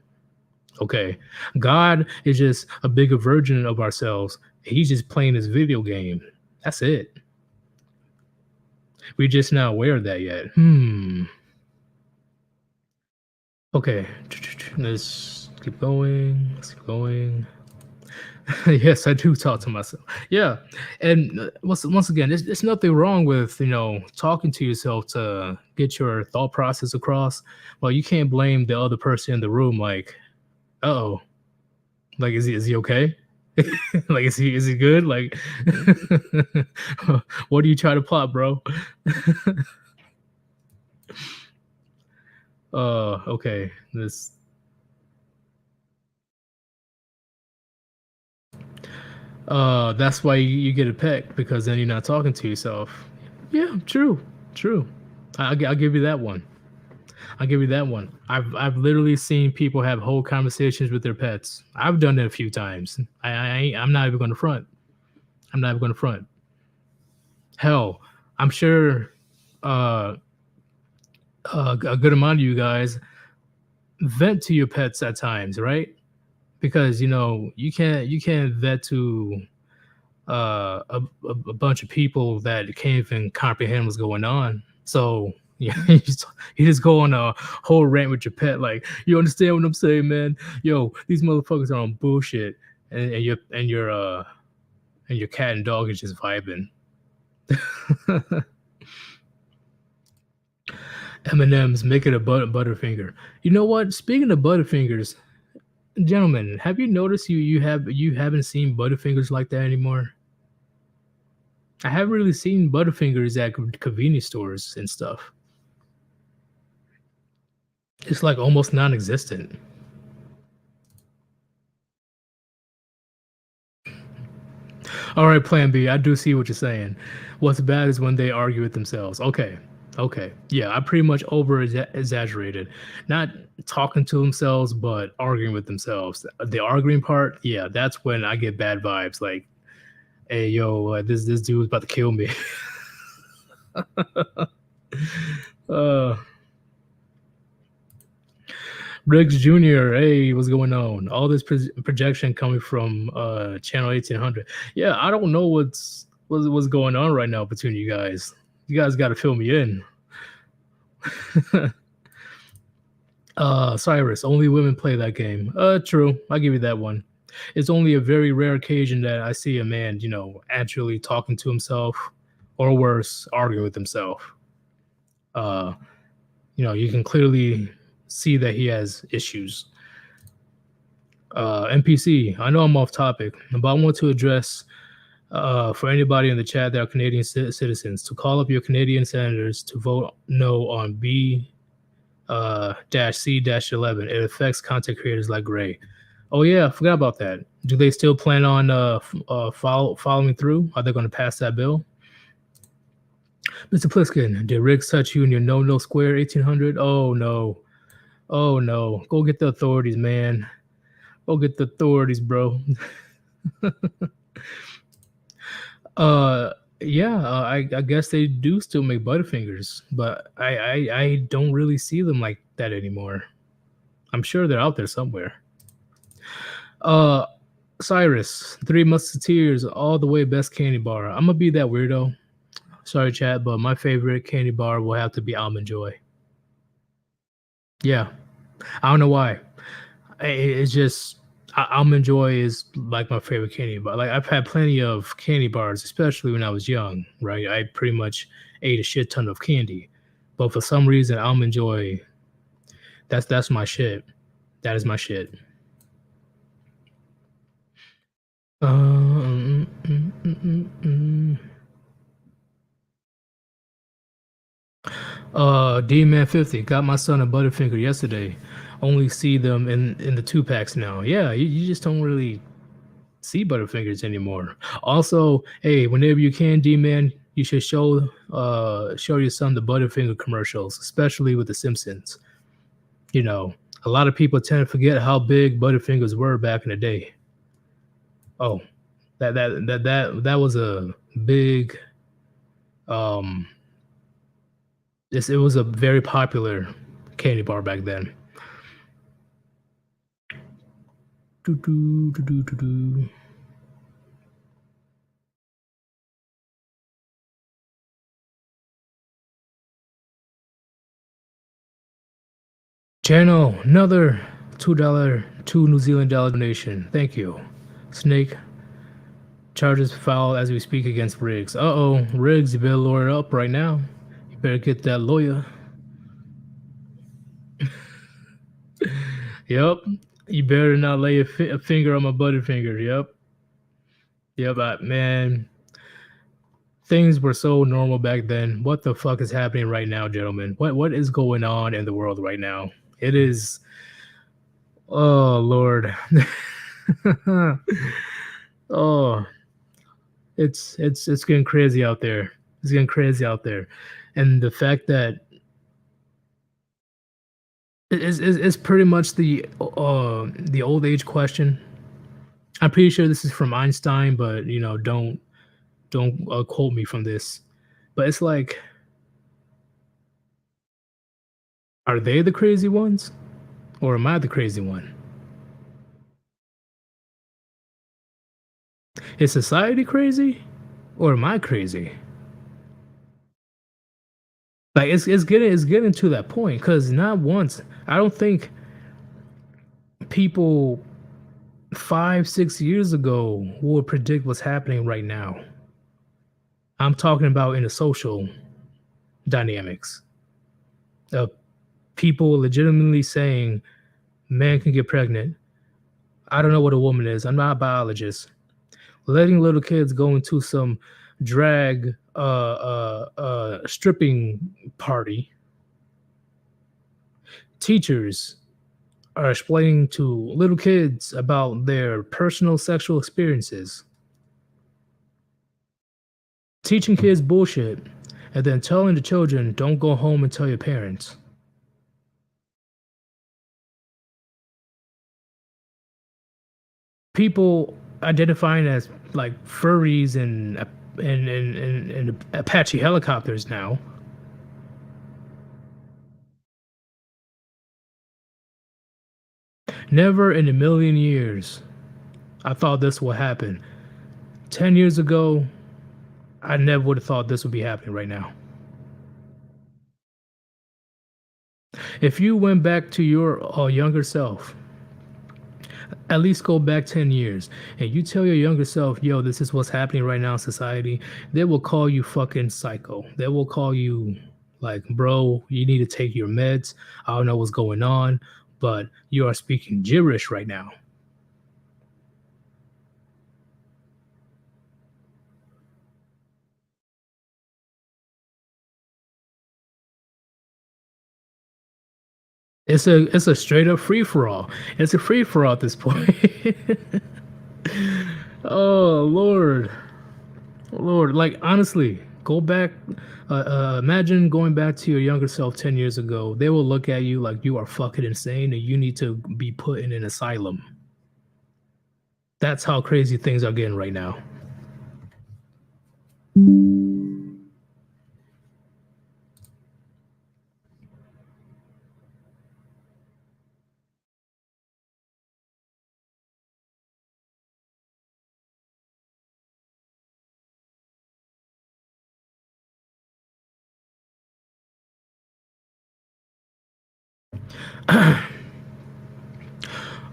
S2: Okay, God is just a bigger version of ourselves. He's just playing this video game. That's it. We're just not aware of that yet. Okay, let's keep going. Let's keep going. Yes, I do talk to myself. Yeah, and once again, there's nothing wrong with talking to yourself to get your thought process across. Well, you can't blame the other person in the room. Like, oh, like is he okay? Like is he good? Like, what do you try to plot, bro? Okay, this. That's why you get a pet, because then you're not talking to yourself. Yeah, true. I'll give you that one. I'll give you that one. I've literally seen people have whole conversations with their pets. I've done it a few times. I'm not even going to front. Hell, I'm sure a good amount of you guys vent to your pets at times, right? Because you can't vet to a bunch of people that can't even comprehend what's going on. So yeah, you just go on a whole rant with your pet, like, you understand what I'm saying, man? Yo, these motherfuckers are on bullshit, and your cat and dog is just vibing. M&M's, make it a Butterfinger. You know what? Speaking of Butterfingers, gentlemen, have you noticed you haven't seen Butterfingers like that anymore? I haven't really seen Butterfingers at convenience stores and stuff. It's like almost non-existent. All right, Plan B. I do see what you're saying. What's bad is when they argue with themselves. Okay. Yeah, I pretty much over exaggerated. Not talking to themselves, but arguing with themselves. The arguing part, yeah, that's when I get bad vibes. Like, hey, yo, this dude's about to kill me. Riggs Jr., hey, what's going on? All this projection coming from channel 1800. Yeah, I don't know what's going on right now between you guys. You guys got to fill me in. Cyrus, only women play that game. True. I'll give you that one. It's only a very rare occasion that I see a man, actually talking to himself, or worse, arguing with himself. You can clearly see that he has issues. NPC, I know I'm off topic, but I want to address for anybody in the chat that are Canadian citizens to call up your Canadian senators to vote no on B-C-11. It affects content creators like Gray. Oh yeah, I forgot about that. Do they still plan on following through? Are they going to pass that bill? Mr. Pliskin, did Riggs touch you in your no square 1800? Oh no. Go get the authorities, man. Go get the authorities, bro. I guess they do still make Butterfingers, but I don't really see them like that anymore. I'm sure they're out there somewhere. Cyrus, Three Musketeers, all the way best candy bar. I'm gonna be that weirdo. Sorry, chat, but my favorite candy bar will have to be Almond Joy. Yeah, I don't know why. It's just Almond Joy is like my favorite candy bar. Like, I've had plenty of candy bars, especially when I was young. Right, I pretty much ate a shit ton of candy, but for some reason, Almond Joy, That's my shit. That is my shit. Mm, mm, mm, mm, D-Man 50 got my son a Butterfinger yesterday. Only see them in the 2-packs now. Yeah, you just don't really see Butterfingers anymore. Also, hey, whenever you can, D-Man, you should show your son the Butterfinger commercials, especially with the Simpsons. You know, a lot of people tend to forget how big Butterfingers were back in the day. Oh, that was a big it was a very popular candy bar back then. Doo, doo, doo, doo, doo, doo. Channel, another $2 New Zealand dollar donation. Thank you. Snake charges foul as we speak against Riggs. Uh-oh, Riggs, you better lawyer up right now. You better get that lawyer. Yep. You better not lay a finger on my Butterfinger. Yep, man. Things were so normal back then. What the fuck is happening right now, gentlemen? What is going on in the world right now? It is, oh Lord. Oh, it's getting crazy out there. It's getting crazy out there. And the fact that it's pretty much the old age question. I'm pretty sure this is from Einstein, but don't quote me from this. But it's like, are they the crazy ones, or am I the crazy one? Is society crazy, or am I crazy? Like it's getting to that point because not once I don't think people 5-6 years ago would predict what's happening right now. I'm talking about in the social dynamics of people legitimately saying man can get pregnant. I don't know what a woman is. I'm not a biologist. Letting little kids go into some drag stripping party. Teachers are explaining to little kids about their personal sexual experiences. Teaching kids bullshit and then telling the children don't go home and tell your parents. People identifying as like furries and Apache helicopters now. Never in a million years I thought this would happen. 10 years ago, I never would have thought this would be happening right now. If you went back to your younger self, at least go back 10 years, and you tell your younger self, yo, this is what's happening right now in society, they will call you fucking psycho. They will call you like, bro, you need to take your meds. I don't know what's going on, but you are speaking gibberish right now. It's a straight up free for all. It's a free for all at this point. Oh Lord, like honestly, go back. Imagine going back to your younger self 10 years ago. They will look at you like you are fucking insane and you need to be put in an asylum. That's how crazy things are getting right now.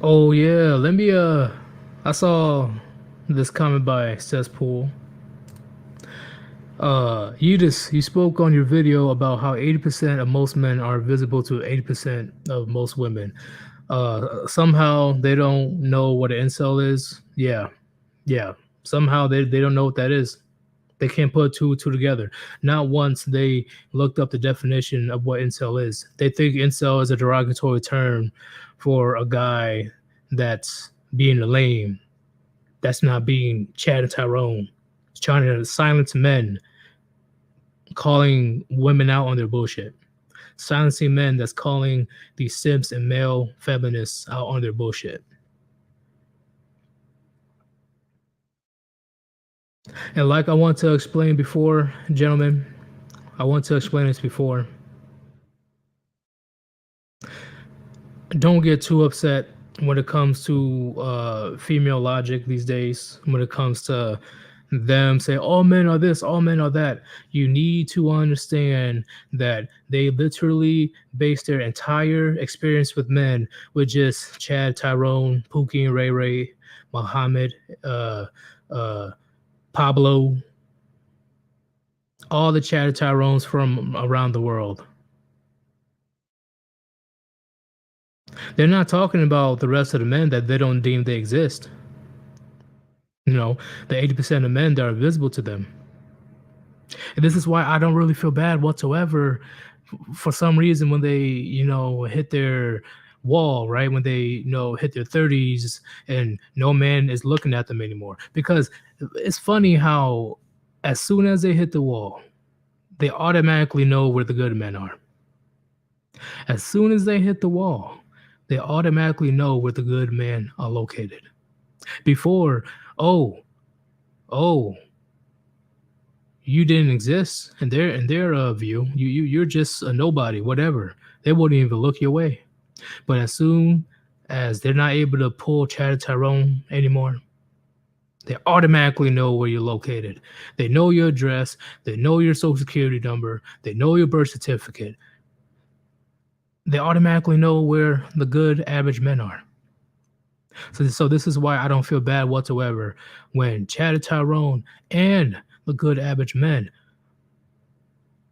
S2: Oh yeah, let me I saw this comment by Cesspool. Yeetus, you spoke on your video about how 80% of most men are visible to 80% of most women. Somehow they don't know what an incel is. Yeah. Somehow they don't know what that is. They can't put two and two together. Not once they looked up the definition of what incel is. They think incel is a derogatory term for a guy that's being a lame. That's not being Chad and Tyrone. It's trying to silence men, calling women out on their bullshit. Silencing men that's calling these simps and male feminists out on their bullshit. And like I want to explain before, gentlemen, I want to explain this before. Don't get too upset when it comes to female logic these days. When it comes to them say all men are this, all men are that, you need to understand that they literally base their entire experience with men with just Chad, Tyrone, Pookie, and Ray Ray, Muhammad, Pablo, all the Chad and Tyrones from around the world. They're not talking about the rest of the men that they don't deem they exist. You know, the 80% of men that are visible to them. And this is why I don't really feel bad whatsoever for some reason when they, hit their wall, right? When they, hit their 30s and no man is looking at them anymore. Because it's funny how as soon as they hit the wall, they automatically know where the good men are. As soon as they hit the wall, they automatically know where the good men are located. Before, oh, you didn't exist in their view. You're just a nobody, whatever. They wouldn't even look your way. But as soon as they're not able to pull Chad Tyrone anymore, they automatically know where you're located. They know your address. They know your social security number. They know your birth certificate. They automatically know where the good average men are. So this is why I don't feel bad whatsoever when Chad Tyrone and the good average men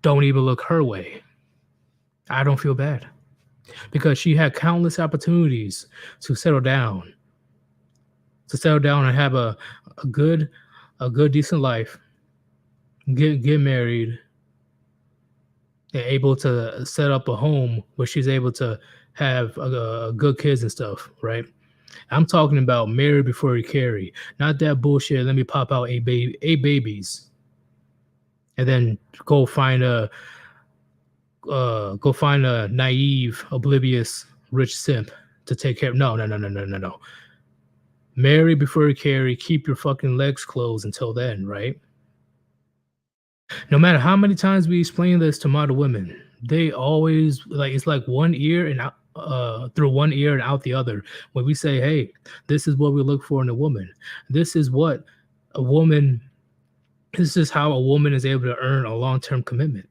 S2: don't even look her way. I don't feel bad because she had countless opportunities to settle down and have a good, decent life, get married, and able to set up a home where she's able to have good kids and stuff, right? I'm talking about marry before you carry, not that bullshit. Let me pop out eight babies, and then go find a naive, oblivious, rich simp to take care of. No. Marry before you carry. Keep your fucking legs closed until then, right? No matter how many times we explain this to model women, they always it's like one ear and out, through one ear and out the other. When we say, "Hey, this is what we look for in a woman. This is what a woman. This is how a woman is able to earn a long-term commitment."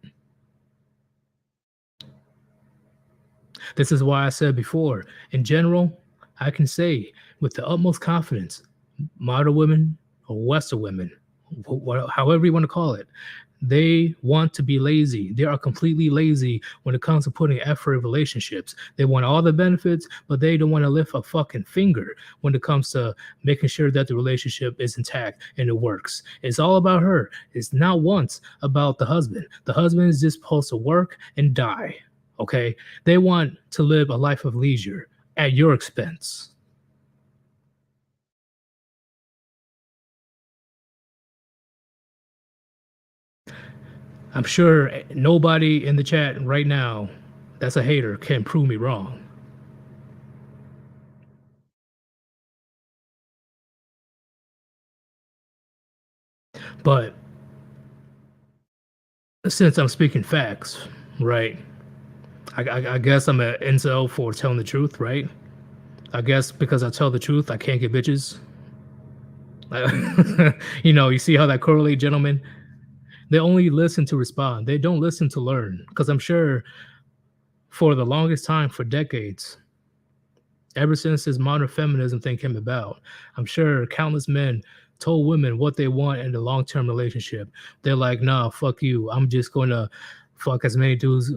S2: This is why I said before, in general, I can say with the utmost confidence, model women or Western women, however you want to call it, they want to be lazy. They are completely lazy when it comes to putting effort in relationships. They want all the benefits, but they don't want to lift a fucking finger when it comes to making sure that the relationship is intact and it works. It's all about her. It's not once about the husband. The husband is just supposed to work and die. Okay? They want to live a life of leisure at your expense. I'm sure nobody in the chat right now that's a hater can prove me wrong. But since I'm speaking facts, right? I guess I'm an incel for telling the truth, right? I guess because I tell the truth, I can't get bitches. You see how that correlates, gentlemen? They only listen to respond. They don't listen to learn. Because I'm sure for the longest time, for decades, ever since this modern feminism thing came about, I'm sure countless men told women what they want in a long-term relationship. They're like, nah, fuck you. I'm just gonna fuck as many dudes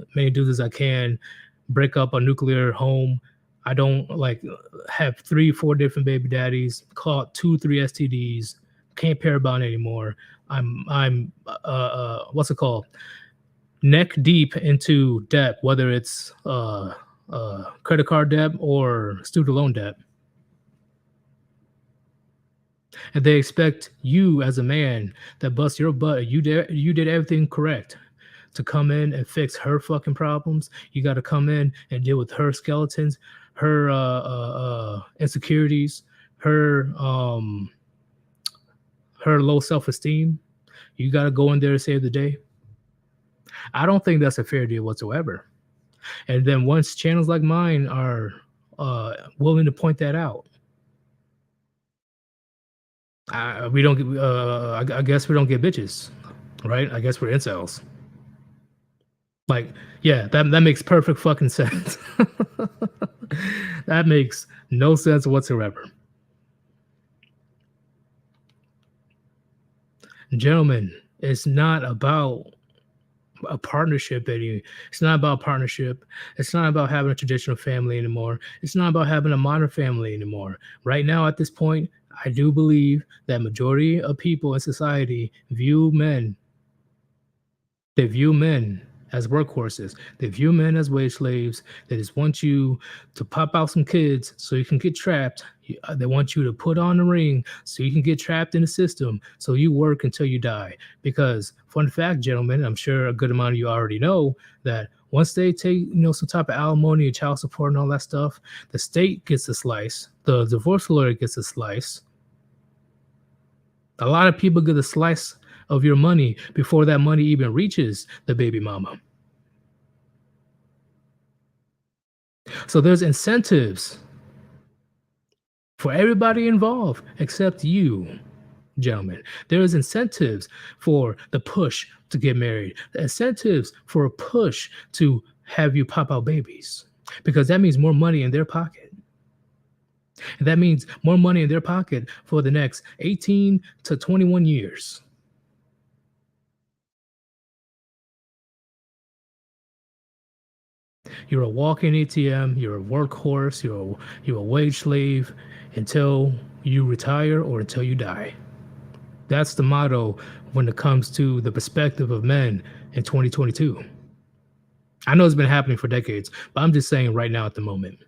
S2: as I can, break up a nuclear home. I don't like have 3, 4 different baby daddies, caught 2, 3 STDs, can't pair bond anymore. I'm what's it called? Neck deep into debt, whether it's credit card debt or student loan debt. And they expect you as a man that busts your butt, you did everything correct to come in and fix her fucking problems. You got to come in and deal with her skeletons, her insecurities, her low self-esteem. You got to go in there and save the day. I don't think that's a fair deal whatsoever. And then once channels like mine are willing to point that out, we don't get. I guess we don't get bitches, right? I guess we're incels. Like, yeah, that makes perfect fucking sense. That makes no sense whatsoever. Gentlemen, it's not about a partnership anymore. It's not about partnership. It's not about having a traditional family anymore. It's not about having a modern family anymore. Right now, at this point, I do believe that majority of people in society view men. They view men as workhorses. They view men as wage slaves. They just want you to pop out some kids so you can get trapped. They want you to put on the ring so you can get trapped in the system. So you work until you die. Because fun fact, gentlemen, I'm sure a good amount of you already know that once they take, some type of alimony and child support and all that stuff, the state gets a slice. The divorce lawyer gets a slice. A lot of people get a slice of your money before that money even reaches the baby mama. So there's incentives for everybody involved except you, gentlemen. There's incentives for the push to get married, incentives for a push to have you pop out babies, because that means more money in their pocket. And that means more money in their pocket for the next 18 to 21 years. You're a walking ATM, you're a workhorse, you're a wage slave until you retire or until you die. That's the motto when it comes to the perspective of men in 2022. I know it's been happening for decades, but I'm just saying right now at the moment.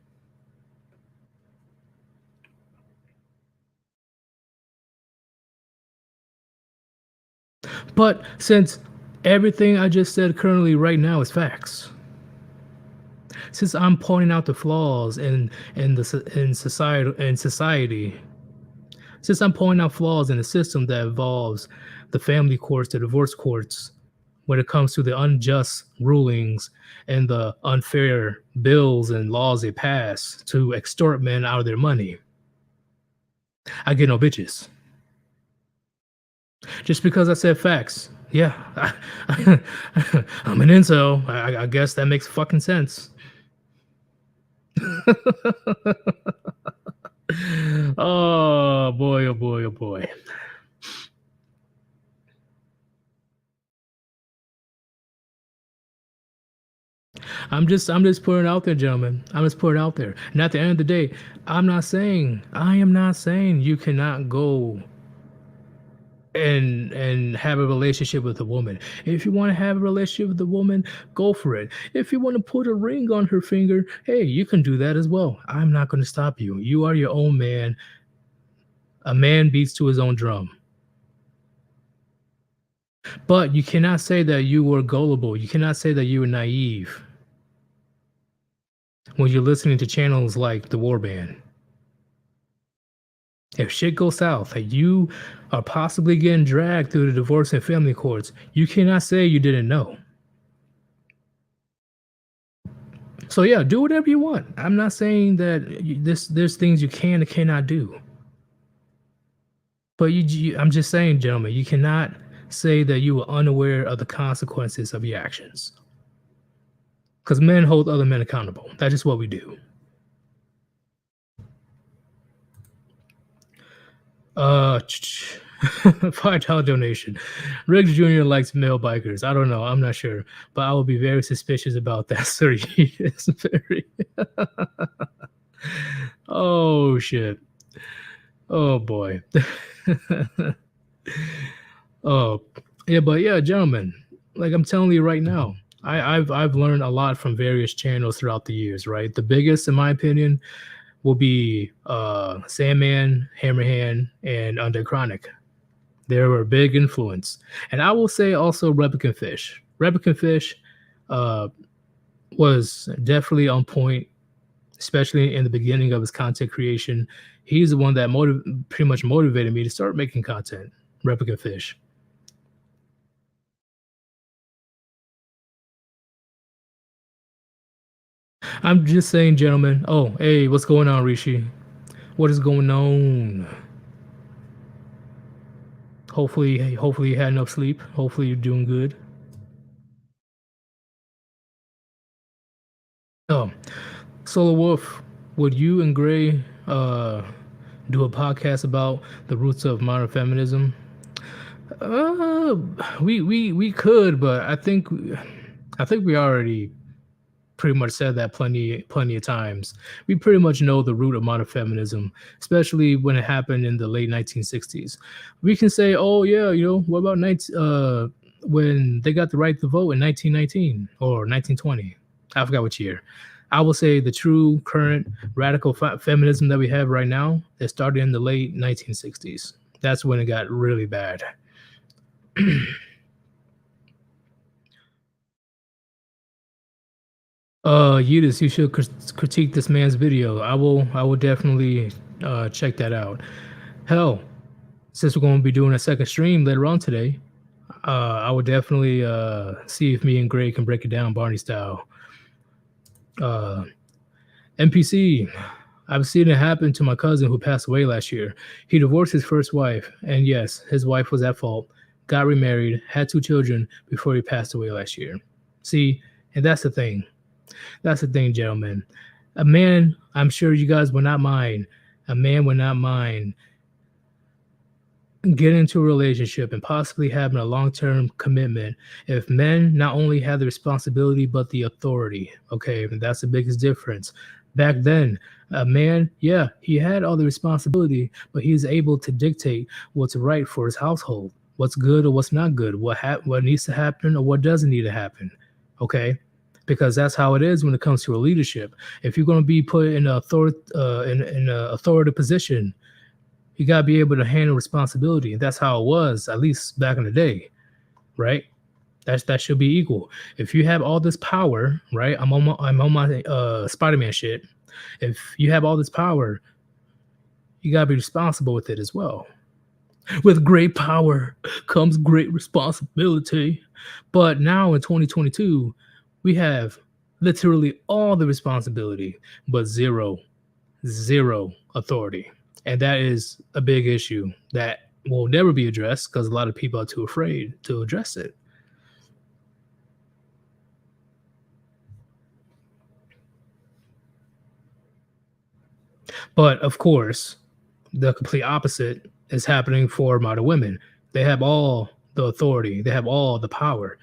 S2: But since everything I just said currently right now is facts, since I'm pointing out the flaws in society, since I'm pointing out flaws in the system that involves the family courts, the divorce courts, when it comes to the unjust rulings and the unfair bills and laws they pass to extort men out of their money, I get no bitches. Just because I said facts. Yeah, I'm an incel. I guess that makes fucking sense. Oh boy, oh boy, oh boy. I'm just putting it out there, gentlemen. I'm just putting it out there. And at the end of the day, I am not saying you cannot go and have a relationship with a woman. If you want to have a relationship with a woman, go for it. If you want to put a ring on her finger, hey, you can do that as well. I'm not going to stop you. You are your own man. A man beats to his own drum. But you cannot say that you were gullible. You cannot say that you were naive when you're listening to channels like the Warband. If shit goes south and you are possibly getting dragged through the divorce and family courts, you cannot say you didn't know. So yeah, do whatever you want. I'm not saying that there's things you can or cannot do. But I'm just saying, gentlemen, you cannot say that you were unaware of the consequences of your actions. Because men hold other men accountable. That's just what we do. $5 donation. Riggs Jr. likes male bikers. I don't know. I'm not sure, but I will be very suspicious about that, sir. It's very. Oh shit. Oh boy. Oh yeah, but yeah, gentlemen. Like I'm telling you right now, I've learned a lot from various channels throughout the years. Right, the biggest, in my opinion, will be Sandman, Hammerhand, and Under Chronic. They were a big influence. And I will say also Replicant Fish. Replicant Fish uh, was definitely on point, especially in the beginning of his content creation. He's the one that pretty much motivated me to start making content. Replicant Fish. I'm just saying, gentlemen. Oh, hey, what's going on, Rishi? What is going on? Hopefully you had enough sleep. Hopefully you're doing good. Oh, Solar Wolf, would you and Gray do a podcast about the roots of modern feminism? Uh, we could, but I think we already pretty much said that plenty of times. We pretty much know the root of modern feminism, especially when it happened in the late 1960s. We can say, oh yeah, what about when they got the right to vote in 1919 or 1920? I forgot which year. I will say the true current radical feminism that we have right now, it started in the late 1960s. That's when it got really bad. Yeetus, you should critique this man's video. I will definitely check that out. Hell, since we're going to be doing a second stream later on today, I would definitely see if me and Gray can break it down Barney style. NPC, I've seen it happen to my cousin who passed away last year. He divorced his first wife, and yes, his wife was at fault. Got remarried, had 2 children before he passed away last year. See, and that's the thing. That's the thing, gentlemen. A man, I'm sure you guys will not mind. A man would not mind getting into a relationship and possibly having a long-term commitment if men not only have the responsibility but the authority. Okay, and that's the biggest difference. Back then, a man, yeah, he had all the responsibility, but he's able to dictate what's right for his household, what's good or what's not good, what needs to happen or what doesn't need to happen. Okay, because that's how it is when it comes to a leadership. If you're going to be put in an authoritative position, you got to be able to handle responsibility. And that's how it was, at least back in the day, right? That should be equal. If you have all this power, right? I'm on my Spider-Man shit. If you have all this power, you got to be responsible with it as well. With great power comes great responsibility. But now in 2022, we have literally all the responsibility, but zero authority. And that is a big issue that will never be addressed because a lot of people are too afraid to address it. But of course, the complete opposite is happening for modern women. They have all the authority, they have all the power,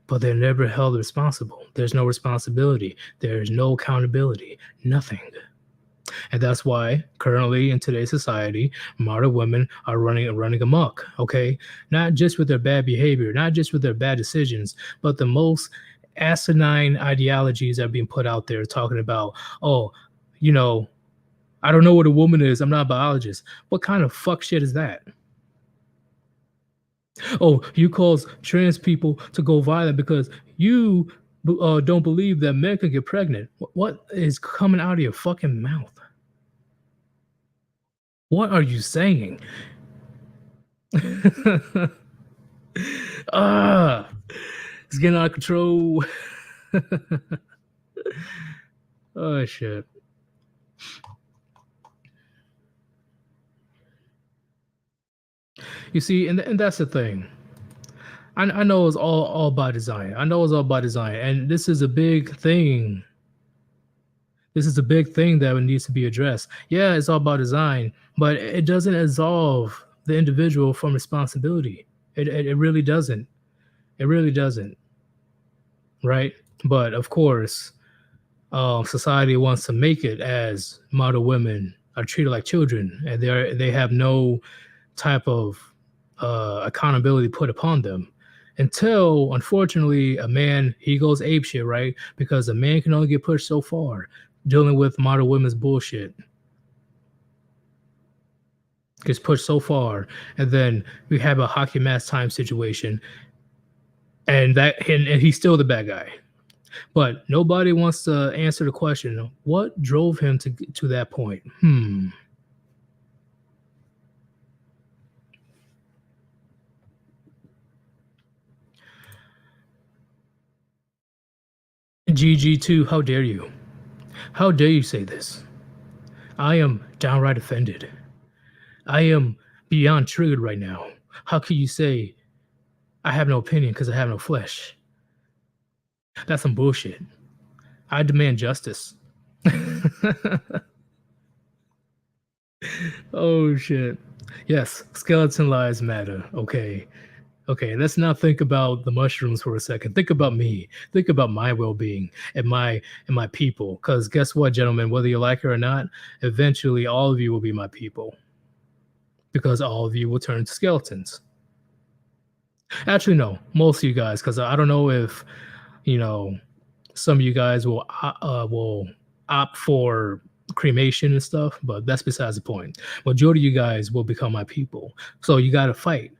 S2: but they're never held responsible. There's no responsibility, there's no accountability, nothing. And that's why currently in today's society, modern women are running amok. Okay, not just with their bad behavior, not just with their bad decisions, but the most asinine ideologies are being put out there, talking about, oh, I don't know what a woman is. I'm not a biologist. What kind of fuck shit is that? Oh, you cause trans people to go violent because you don't believe that men can get pregnant. What is coming out of your fucking mouth? What are you saying? It's getting out of control. Oh shit. You see, and that's the thing. I know it's all by design. I know it's all by design, and this is a big thing. This is a big thing that needs to be addressed. Yeah, it's all about design, but it doesn't absolve the individual from responsibility. It really doesn't. It really doesn't, right? But of course, society wants to make it as model women are treated like children, and they have no type of accountability put upon them. Until, unfortunately, a man he goes ape shit, right? Because a man can only get pushed so far dealing with model women's bullshit. Gets pushed so far, and then we have a hockey mask time situation, and he's still the bad guy. But nobody wants to answer the question: what drove him to that point? GG2, how dare you? How dare you say this? I am downright offended. I am beyond triggered right now. How can you say I have no opinion because I have no flesh? That's some bullshit. I demand justice. Oh shit. Yes, skeleton lives matter. Okay. Okay, let's not think about the mushrooms for a second. Think about me. Think about my well-being and my people. Because guess what, gentlemen? Whether you like it or not, eventually all of you will be my people. Because all of you will turn to skeletons. Actually, no, most of you guys, because I don't know if you know some of you guys will opt for cremation and stuff, but that's besides the point. Majority of you guys will become my people, so you got to fight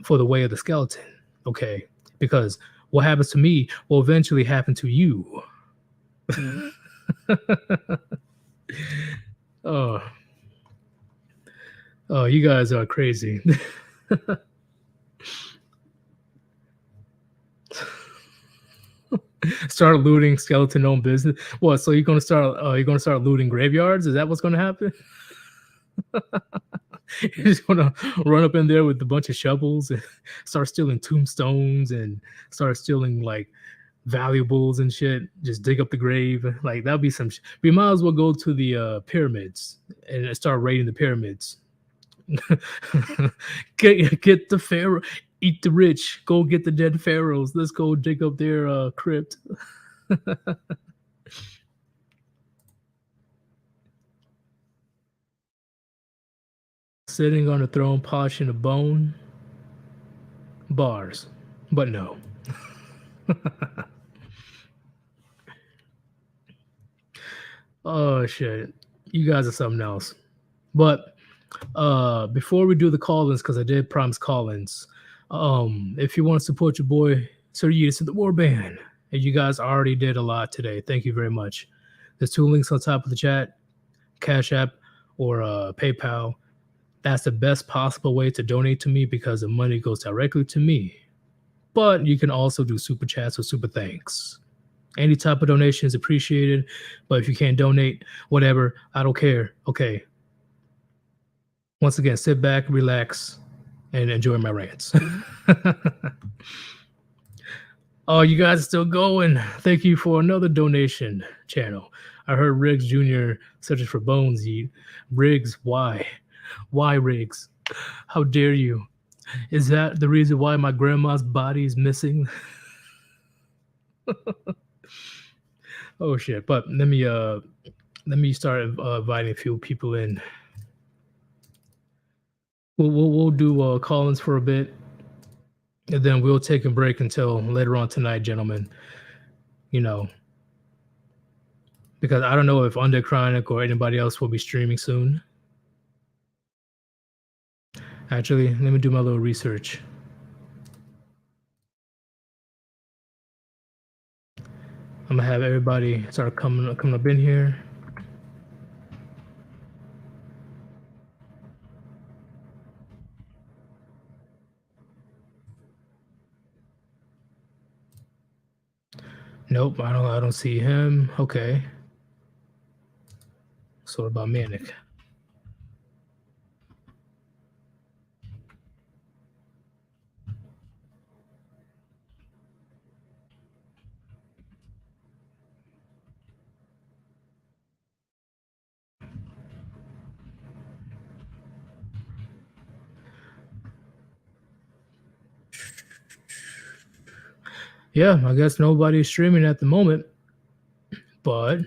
S2: for the way of the skeleton, okay? Because what happens to me will eventually happen to you. Oh, oh, you guys are crazy. Start looting skeleton-owned business. What? So you're gonna start? You're gonna start looting graveyards? Is that what's gonna happen? You're just gonna run up in there with a bunch of shovels and start stealing tombstones and start stealing like valuables and shit. Just dig up the grave. Like that'd be some. We might as well go to the pyramids and start raiding the pyramids. Get the pharaoh. Eat the rich. Go get the dead pharaohs. Let's go dig up their crypt. Sitting on a throne, polishing a bone. Bars, but no. Oh shit, you guys are something else. But before we do the call-ins, because I did promise call-ins, if you want to support your boy Sir Yeetus and the Warband, and you guys already did a lot today, thank you very much. There's two links on top of the chat, Cash App or PayPal. That's the best possible way to donate to me because the money goes directly to me. But you can also do super chats or super thanks. Any type of donation is appreciated, but if you can't donate, whatever, I don't care. Okay. Once again, sit back, relax, and enjoy my rants. Oh, you guys are still going. Thank you for another donation channel. I heard Riggs Jr. searching for bones, Yeet. Riggs, why? Why, Riggs? How dare you? Is that the reason why my grandma's body is missing? Oh shit! But let me start inviting a few people in. We'll do call-ins for a bit, and then we'll take a break until later on tonight, gentlemen. You know, because I don't know if Undead Chronic or anybody else will be streaming soon. Actually, let me do my little research. I'm gonna have everybody start coming up in here. Nope, I don't see him. Okay. So what about Manic? yeah, I guess nobody's streaming at the moment, but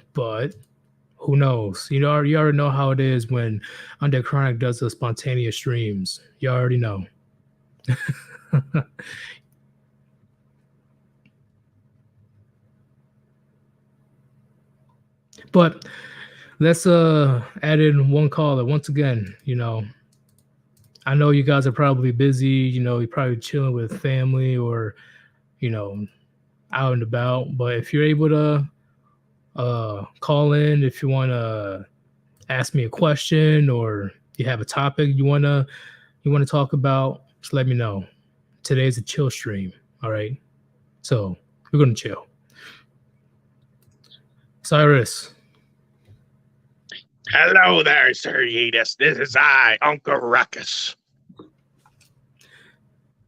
S2: who knows? You already know how it is when Undead Chronic does the spontaneous streams. You already know. But let's add in one caller once again. I know you guys are probably busy. You're probably chilling with family or out and about. But if you're able to call in, if you want to ask me a question or you have a topic you want to talk about, just let me know. Today's a chill stream. All right, so we're gonna chill. Cyrus.
S3: Hello there, Sir Yeetus. This is I, Uncle Ruckus.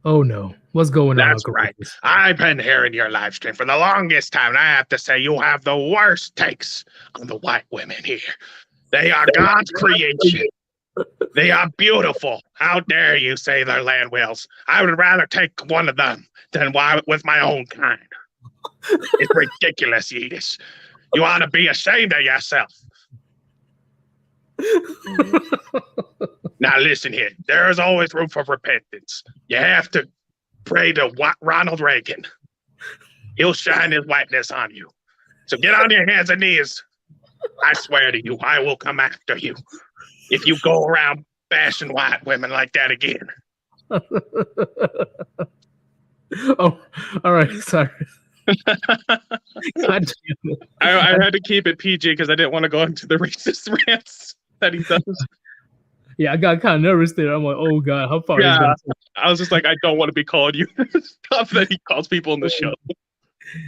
S2: Oh no, what's going on?
S3: That's right. I've been hearing your live stream for the longest time, and I have to say you have the worst takes on the white women here. They are God's creation. They are beautiful. How dare you say they're land whales? I would rather take one of them than with my own kind. It's ridiculous, Yeetus. You ought to be ashamed of yourself. Now listen here, there is always room for repentance. You have to pray to Ronald Reagan. He'll shine his whiteness on you. So get on your hands and knees. I swear to you, I will come after you if you go around bashing white women like that again.
S2: Oh, all right, sorry.
S3: I had to keep it PG because I didn't want to go into the racist rants that he does.
S2: Yeah, I got kind of nervous there. I'm like, oh God, how far?
S3: Yeah, I was just like, I don't want to be calling you stuff that he calls people in the show.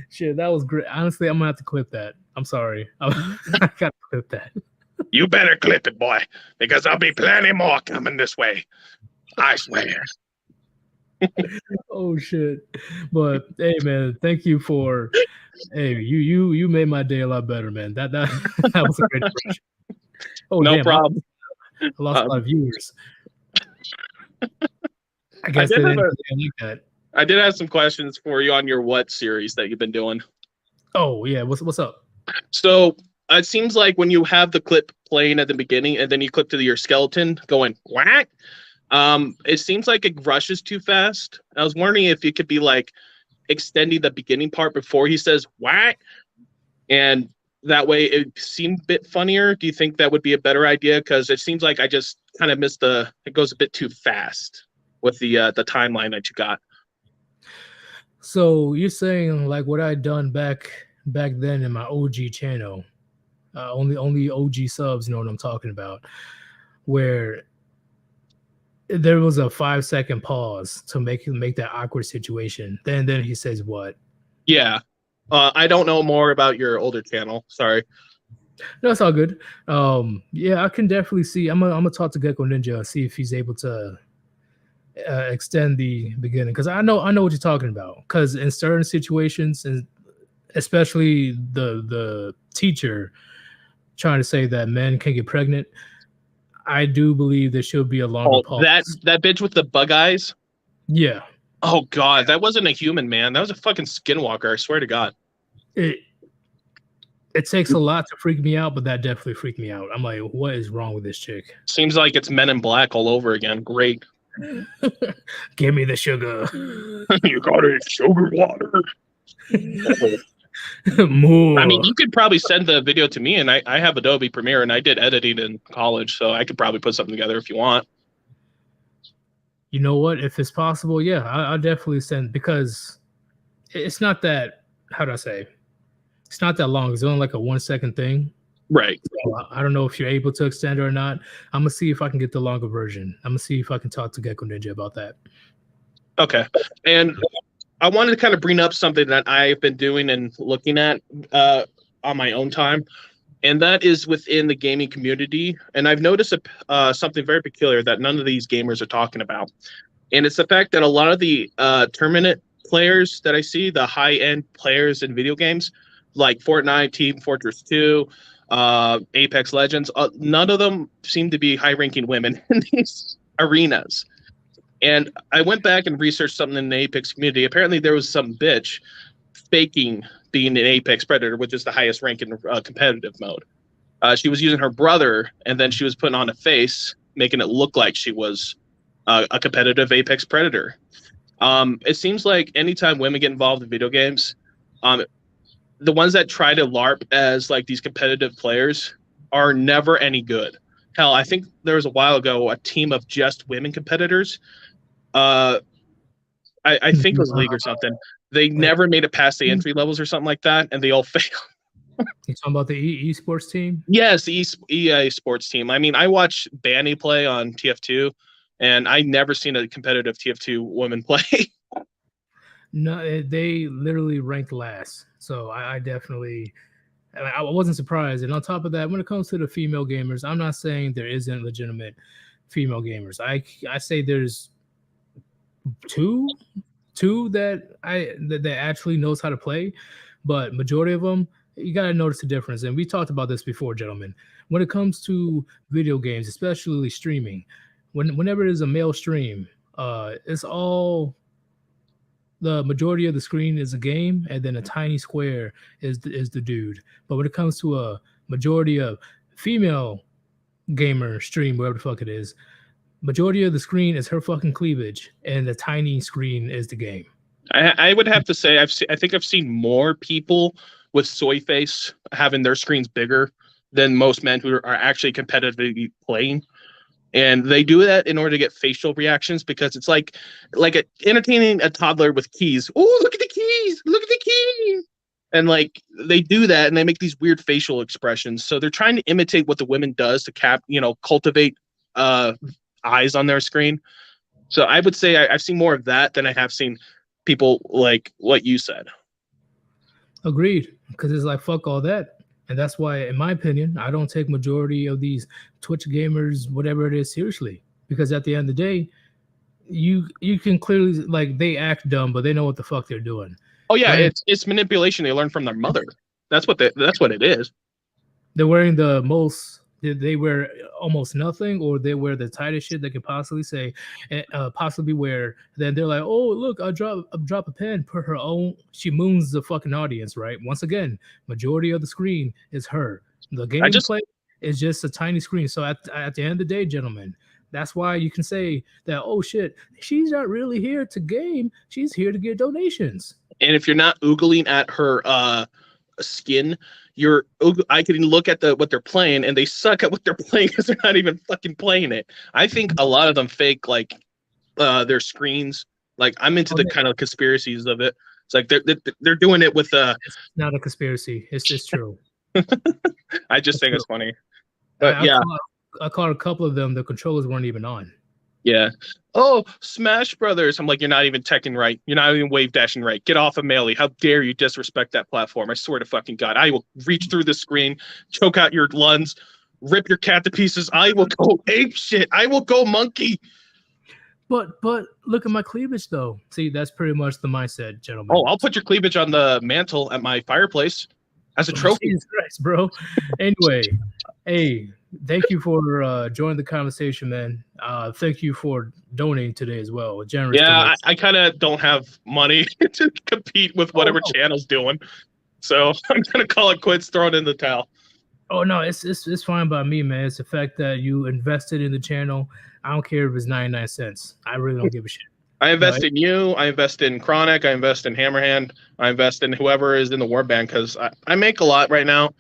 S2: Shit, that was great. Honestly, I'm gonna have to clip that. I'm sorry. I gotta clip that.
S3: You better clip it, boy, because there'll be plenty more coming this way. I swear.
S2: Oh shit. But hey man, thank you for you made my day a lot better, man. That was a great impression. Oh
S3: no problem.
S2: I lost a lot of viewers. I guess they didn't like that.
S3: I did have some questions for you on your What series that you've been doing.
S2: Oh yeah, what's up?
S3: So it seems like when you have the clip playing at the beginning and then you clip to your skeleton going whack, it seems like it rushes too fast. I was wondering if it could be like extending the beginning part before he says whack, and that way it seemed a bit funnier. Do you think that would be a better idea? Because it seems like I just kind of missed it goes a bit too fast with the timeline that you got.
S2: So you're saying like what I done back then in my OG channel, only OG subs know what I'm talking about, where there was a 5-second pause to make that awkward situation. Then he says what?
S3: Yeah. I don't know more about your older channel. Sorry.
S2: No, it's all good. Yeah, I can definitely see. I'm gonna talk to Gecko Ninja and see if he's able to extend the beginning, because I know what you're talking about. Because in certain situations, and especially the teacher trying to say that men can get pregnant, I do believe there should be a longer pause.
S3: That bitch with the bug eyes.
S2: Yeah.
S3: Oh God, that wasn't a human, man. That was a fucking skinwalker. I swear to God.
S2: It takes a lot to freak me out, but that definitely freaked me out. I'm like, what is wrong with this chick?
S3: Seems like it's Men in Black all over again. Great.
S2: Give me the sugar.
S3: You got it, sugar water.
S2: More.
S3: I mean, you could probably send the video to me, and I have Adobe Premiere, and I did editing in college, so I could probably put something together if you want.
S2: You know what? If it's possible, yeah, I'll definitely send, because it's not that, how do I say? It's not that long. It's only like a 1-second thing.
S3: Right.
S2: So I don't know if you're able to extend it or not. I'm going to see if I can get the longer version. I'm going to see if I can talk to Gecko Ninja about that.
S3: Okay. And I wanted to kind of bring up something that I've been doing and looking at on my own time, and that is within the gaming community. And I've noticed something very peculiar that none of these gamers are talking about. And it's the fact that a lot of the tournament players that I see, the high-end players in video games, like Fortnite, Team Fortress 2, Apex Legends, none of them seem to be high-ranking women in these arenas. And I went back and researched something in the Apex community. Apparently there was some bitch faking being an apex predator, which is the highest rank in competitive mode. She was using her brother, and then she was putting on a face, making it look like she was a competitive apex predator. It seems like anytime women get involved in video games, the ones that try to LARP as like these competitive players are never any good. Hell, I think there was a while ago a team of just women competitors. I think it was League or something. They never made it past the entry levels or something like that, and they all failed.
S2: You talking about the esports team?
S3: Yes, the EA sports team. I mean, I watch Banny play on TF2, and I never seen a competitive TF2 woman play.
S2: No, they literally ranked last. So I definitely, I wasn't surprised. And on top of that, when it comes to the female gamers, I'm not saying there isn't legitimate female gamers. I say there's two that actually knows how to play, but majority of them, you gotta notice the difference. And we talked about this before, gentlemen. When it comes to video games, especially streaming, whenever there's a male stream, it's all the majority of the screen is a game, and then a tiny square is the dude. But when it comes to a majority of female gamer stream, whatever the fuck it is, majority of the screen is her fucking cleavage, and the tiny screen is the game.
S3: I would have to say I think I've seen more people with soy face having their screens bigger than most men who are actually competitively playing. And they do that in order to get facial reactions, because it's like entertaining a toddler with keys. Oh, look at the keys! Look at the keys! And like they do that, and they make these weird facial expressions. So they're trying to imitate what the women does to cultivate eyes on their screen. So I would say I've seen more of that than I have seen people like what you said.
S2: Agreed, because it's like fuck all that. And that's why, in my opinion, I don't take majority of these Twitch gamers, whatever it is, seriously. Because at the end of the day, you can clearly, like, they act dumb, but they know what the fuck they're doing.
S3: Oh yeah, it's manipulation they learn from their mother. That's what it is.
S2: They're wearing the most. They wear almost nothing, or they wear the tightest shit they could possibly say, possibly wear. Then they're like, "Oh, look, I drop a pen." Per her own, she moons the fucking audience, right? Once again, majority of the screen is her. The gameplay is just a tiny screen. So at the end of the day, gentlemen, that's why you can say that. Oh shit, she's not really here to game. She's here to get donations.
S3: And if you're not oogling at her skin, I can look at what they're playing, and they suck at what they're playing because they're not even fucking playing it. I think a lot of them fake like their screens. Like I'm into the kind of conspiracies of it. It's like they're doing it with
S2: It's not a conspiracy. It's just true.
S3: I just think it's funny. But
S2: I caught a couple of them. The controllers weren't even on.
S3: Yeah. Oh, Smash Brothers. I'm like, you're not even teching right. You're not even wave dashing right. Get off of Melee. How dare you disrespect that platform? I swear to fucking God, I will reach through the screen, choke out your lungs, rip your cat to pieces. I will go ape shit. I will go monkey.
S2: But look at my cleavage though. See, that's pretty much the mindset, gentlemen.
S3: Oh, I'll put your cleavage on the mantle at my fireplace as a trophy.
S2: Jesus Christ, bro. Anyway, hey, thank you for joining the conversation, man. Thank you for donating today as well. Generous.
S3: Yeah, I kind of don't have money to compete with whatever channel's doing, so I'm gonna call it quits, throw it in the towel.
S2: Oh no, it's fine by me, man. It's the fact that you invested in the channel. I don't care if it's 99 cents. I really don't give a shit.
S3: I invest in you. I invest in Chronic. I invest in Hammerhand. I invest in whoever is in the Warband, because I make a lot right now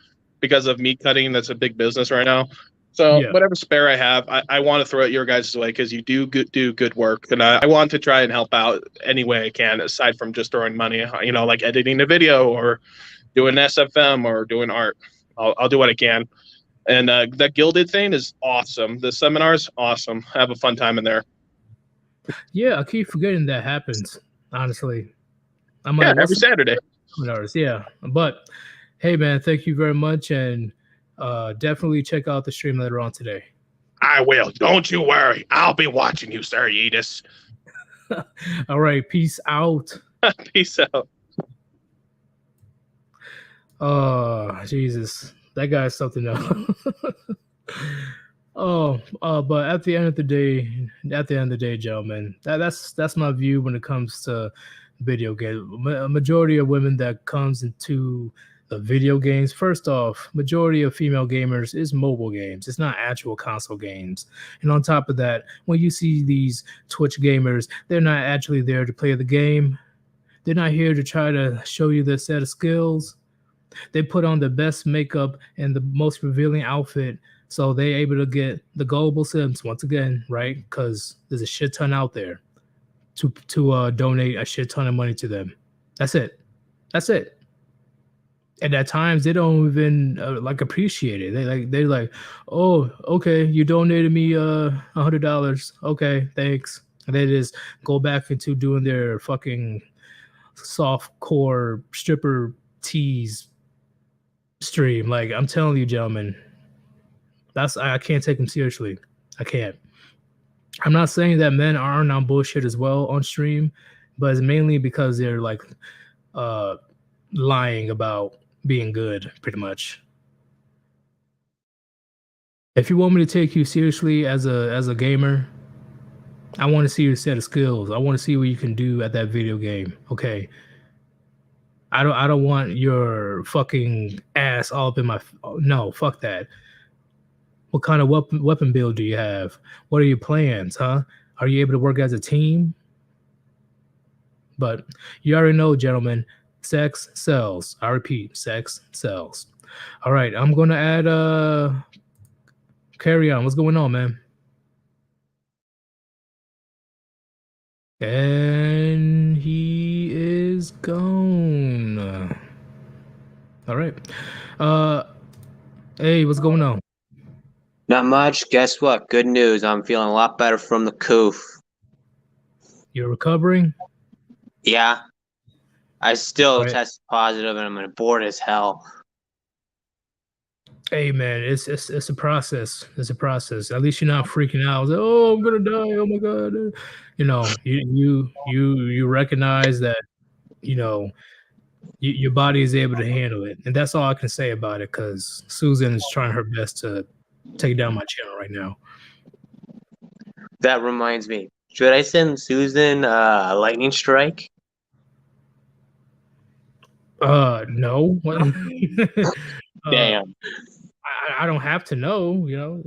S3: because of meat cutting. That's a big business right now. So whatever spare I have, I want to throw it your guys' way, because you do good work, and I want to try and help out any way I can, aside from just throwing money. Like editing a video or doing SFM or doing art. I'll do what I can. And that Gilded thing is awesome. The seminar's awesome. Have a fun time in there.
S2: Yeah, I keep forgetting that happens. Honestly, I'm
S3: like, every Saturday.
S2: Seminars, yeah, but hey, man, thank you very much, and definitely check out the stream later on today.
S3: I will. Don't you worry. I'll be watching you, sir, Yeetus.
S2: All right, peace out.
S3: Peace out.
S2: Oh, Jesus. That guy's something else. But at the end of the day, gentlemen, that's my view when it comes to video game. A majority of women that comes into the video games. First off, majority of female gamers is mobile games. It's not actual console games. And on top of that, when you see these Twitch gamers, they're not actually there to play the game. They're not here to try to show you their set of skills. They put on the best makeup and the most revealing outfit so they're able to get the gullible Sims once again, right? Because there's a shit ton out there to donate a shit ton of money to them. That's it. That's it. And at times they don't even like appreciate it. They're like, oh, okay, you donated me $100. Okay, thanks. And they just go back into doing their fucking soft core stripper tease stream. Like, I'm telling you, gentlemen, I can't take them seriously. I can't. I'm not saying that men aren't on bullshit as well on stream, but it's mainly because they're like lying about being good, pretty much. If you want me to take you seriously as a gamer, I want to see your set of skills. I want to see what you can do at that video game. Okay. I don't want your fucking ass all up in my no, fuck that. What kind of weapon build do you have? What are your plans, huh? Are you able to work as a team? But you already know, gentlemen, sex sells. I repeat, sex sells. All right, I'm gonna add Carry On. What's going on, man? And he is gone. All right. Hey, what's going on?
S4: Not much. Guess what? Good news. I'm feeling a lot better from the coof.
S2: You're recovering?
S4: Yeah. I still
S2: Right.
S4: tested positive and I'm bored as hell.
S2: Hey man, it's a process. It's a process. At least you're not freaking out. Like, oh, I'm gonna die. Oh my god. You know, you recognize that, you know, your body is able to handle it. And that's all I can say about it, because Susan is trying her best to take down my channel right now.
S4: That reminds me. Should I send Susan a lightning strike?
S2: No.
S4: Damn.
S2: I don't have to know, you know.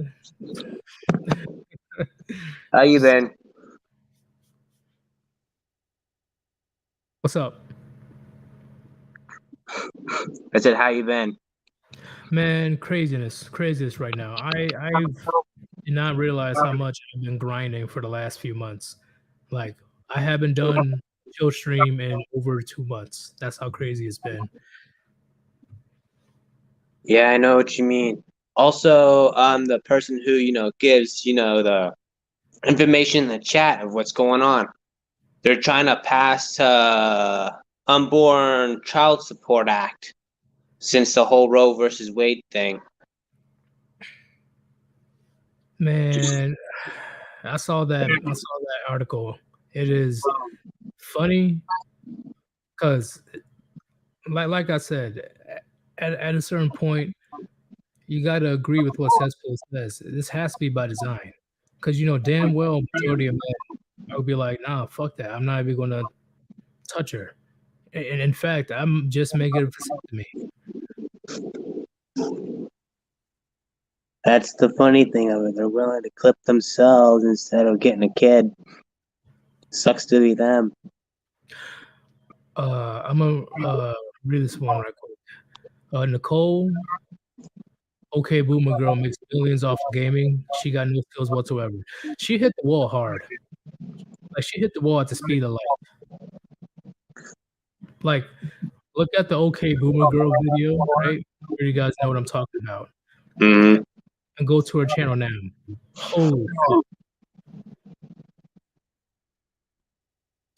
S4: How you been?
S2: What's up?
S4: I said, how you been?
S2: Man, craziness right now. I did not realize how much I've been grinding for the last few months. Like, I haven't done Chillstream in over 2 months. That's how crazy it's been.
S4: Yeah, I know what you mean. Also, the person who, gives, the information in the chat of what's going on. They're trying to pass Unborn Child Support Act since the whole Roe versus Wade thing.
S2: Man, I saw that article. It is funny because, like I said, at a certain point, you got to agree with what Cesspool says. This has to be by design, because you know damn well majority of men I would be like, nah, fuck that. I'm not even gonna touch her. And in fact, I'm just making it for me.
S4: That's the funny thing of it. They're willing to clip themselves instead of getting a kid. Sucks to be them.
S2: I'm gonna read this one right quick. Nicole, okay, boomer girl, makes millions off of gaming. She got no skills whatsoever. She hit the wall hard. Like, she hit the wall at the speed of light. Like, look at the okay boomer girl video, right? Where you guys know what I'm talking about.
S4: Mm-hmm.
S2: And go to her channel now. Holy fuck.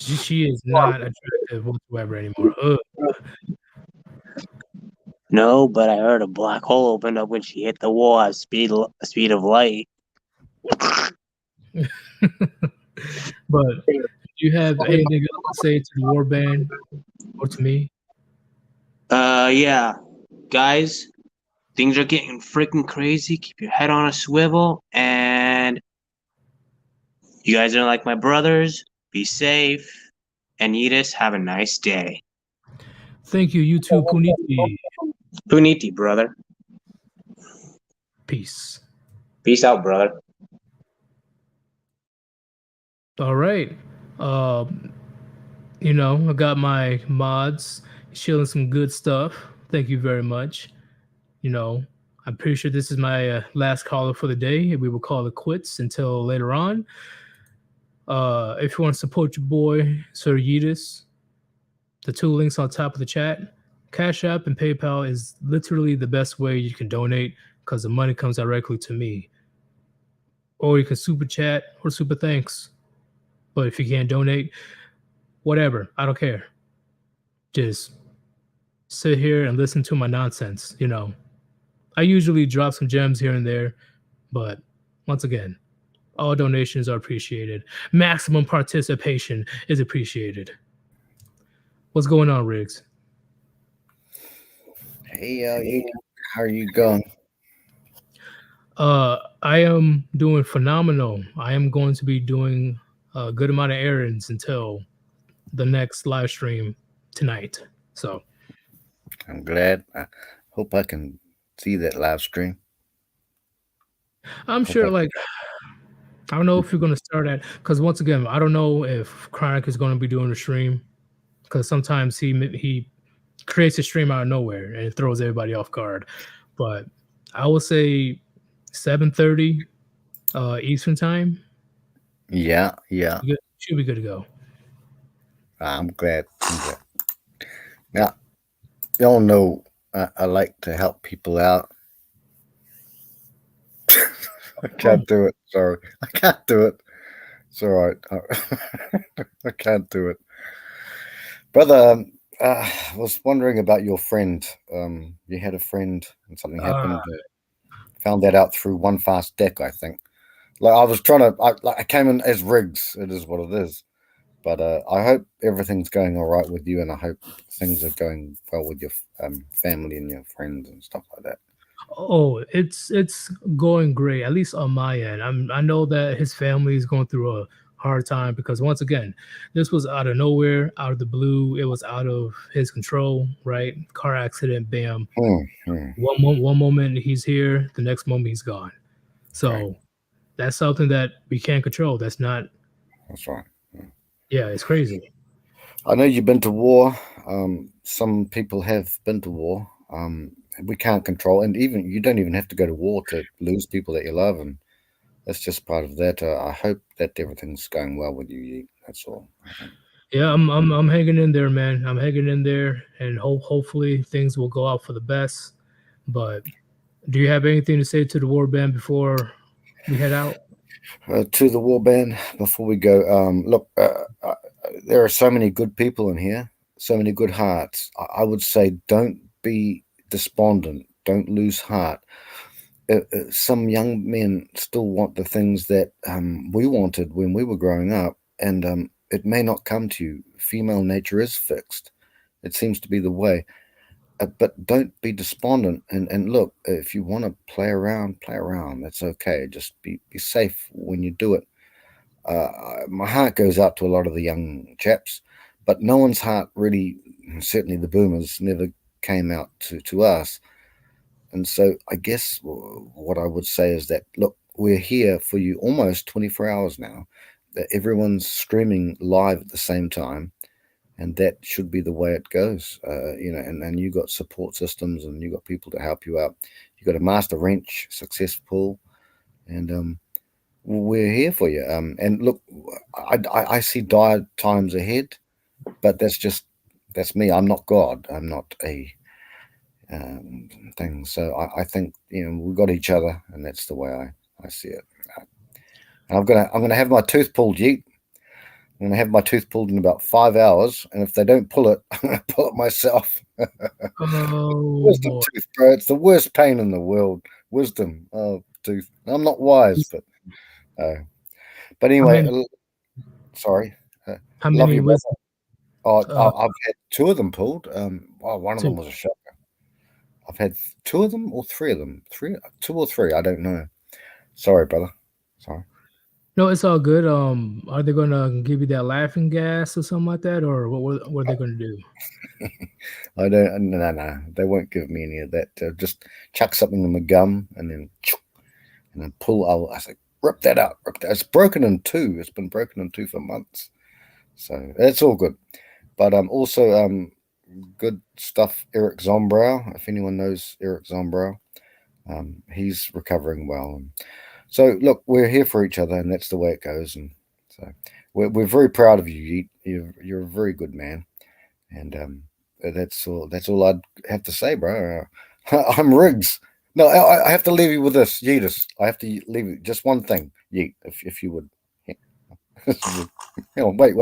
S2: She is not attractive whatsoever anymore. Ugh.
S4: No, but I heard a black hole opened up when she hit the wall at speed of light.
S2: But do you have anything else to say to the Warband or to me?
S4: Yeah. Guys, things are getting freaking crazy. Keep your head on a swivel, and you guys are like my brothers. Be safe. And Yeetus, have a nice day.
S2: Thank you, you too, Puniti.
S4: Puniti, brother.
S2: Peace.
S4: Peace out, brother.
S2: All right. You know, I got my mods showing some good stuff. Thank you very much. You know, I'm pretty sure this is my last caller for the day. We will call it quits until later on. If you want to support your boy, Sir Yeetus, the two links on top of the chat, Cash App and PayPal is literally the best way you can donate because the money comes directly to me. Or you can super chat or super thanks. But if you can't donate, whatever, I don't care. Just sit here and listen to my nonsense, you know. I usually drop some gems here and there, but once again, all donations are appreciated. Maximum participation is appreciated. What's going on, Riggs?
S5: Hey, how are you going?
S2: I am doing phenomenal. I am going to be doing a good amount of errands until the next live stream tonight. So
S5: I'm glad. I hope I can see that live stream.
S2: I'm sure, like, I don't know if you're going to start at, because once again, I don't know if Chronic is going to be doing a stream, because sometimes he creates a stream out of nowhere and it throws everybody off guard. But I will say 7:30 Eastern time.
S5: Yeah.
S2: Should be good to go.
S5: I'm glad. Now, y'all know I like to help people out. I can't do it. Sorry. I can't do it. It's all right. I can't do it. Brother, I was wondering about your friend. You had a friend and something happened. Found that out through One Fast Deck, I think. Like I was trying to, I came in as Riggs. It is what it is. But I hope everything's going all right with you, and I hope things are going well with your family and your friends and stuff like that.
S2: Oh, it's going great, at least on my end. I know that his family is going through a hard time because once again, this was out of nowhere, out of the blue. It was out of his control, right? Car accident, bam. One moment he's here, the next moment he's gone. So that's something that we can't control. That's right. Yeah, it's crazy.
S5: I know you've been to war. Some people have been to war. We can't control, and even you don't even have to go to war to lose people that you love, and that's just part of that. I hope that everything's going well with you. That's all.
S2: Yeah, I'm hanging in there, man. I'm hanging in there, and hopefully things will go out for the best. But do you have anything to say to the Warband before we head out?
S5: To the Warband, before we go, look, there are so many good people in here, so many good hearts. I would say don't be despondent, don't lose heart. Some young men still want the things that we wanted when we were growing up, and it may not come to you. Female nature is fixed. It seems to be the way. But don't be despondent, and look, if you want to play around, that's okay. Just be safe when you do it. My heart goes out to a lot of the young chaps, but no one's heart really, certainly the boomers, never came out to us. And so I guess what I would say is that, look, we're here for you almost 24 hours now. Everyone's streaming live at the same time. And that should be the way it goes, and you got support systems and you got people to help you out. You got a master wrench, success pool, and we're here for you. And look, I see dire times ahead, but that's me. I'm not God. I'm not a thing. So I think we've got each other, and that's the way I see it. And I'm gonna have my tooth pulled, Yeet. I'm going to have my tooth pulled in about 5 hours, and if they don't pull it, I'm going to pull it myself. Wisdom
S2: boy.
S5: tooth, bro. It's the worst pain in the world. Wisdom tooth. I'm not wise, but anyway. Sorry.
S2: How
S5: love
S2: many
S5: you,
S2: wisdom?
S5: I've had 2 of them pulled. One of them was a shocker. I've had 2 of them or 3 of them. 2 or 3. I don't know. Sorry, brother. Sorry.
S2: No, it's all good. Are they gonna give you that laughing gas or something like that, or what are they gonna do?
S5: I don't. No. They won't give me any of that. Just chuck something in my gum and then pull. I say, rip that out. Rip that. It's broken in two. It's been broken in two for months. So it's all good. But also good stuff. Eric Zombrow. If anyone knows Eric Zombrow, he's recovering well. And so look, we're here for each other, and that's the way it goes. And so we're very proud of you. You're a very good man, and that's all I'd have to say, bro. I'm Riggs. No, I have to leave you with this, Yeetus. I have to leave you just one thing, Yeet, if you would. Hang on, wait.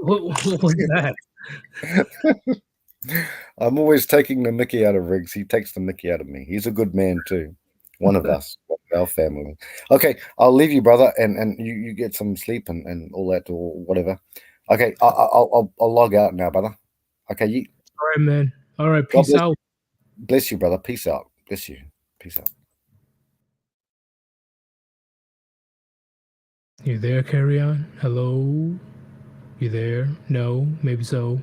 S2: What was that?
S5: I'm always taking the mickey out of Riggs. He takes the mickey out of me. He's a good man too. One of us, our family. Okay, I'll leave you, brother, and you get some sleep and all that or whatever. Okay, I'll log out now, brother. Okay, Yeet.
S2: All right, man. All right, peace out.
S5: Bless you, brother. Peace out. Bless you. Peace out.
S2: You there, Carry On? Hello? You there? No? Maybe so.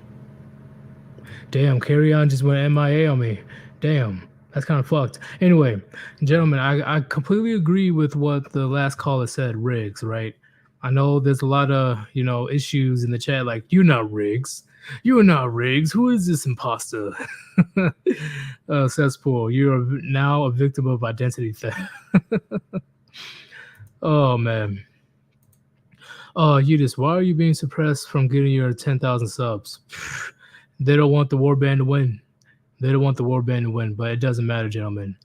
S2: Damn, Carry On just went MIA on me. Damn, that's kind of fucked. Anyway, gentlemen, I completely agree with what the last caller said, Riggs, right? I know there's a lot of, issues in the chat, like, you're not Riggs. You're not Riggs. Who is this imposter? Cesspool, you're now a victim of identity theft. Oh, man. Yeetus, why are you being suppressed from getting your 10,000 subs? They don't want the Warband to win. They don't want the Warband to win, but it doesn't matter, gentlemen.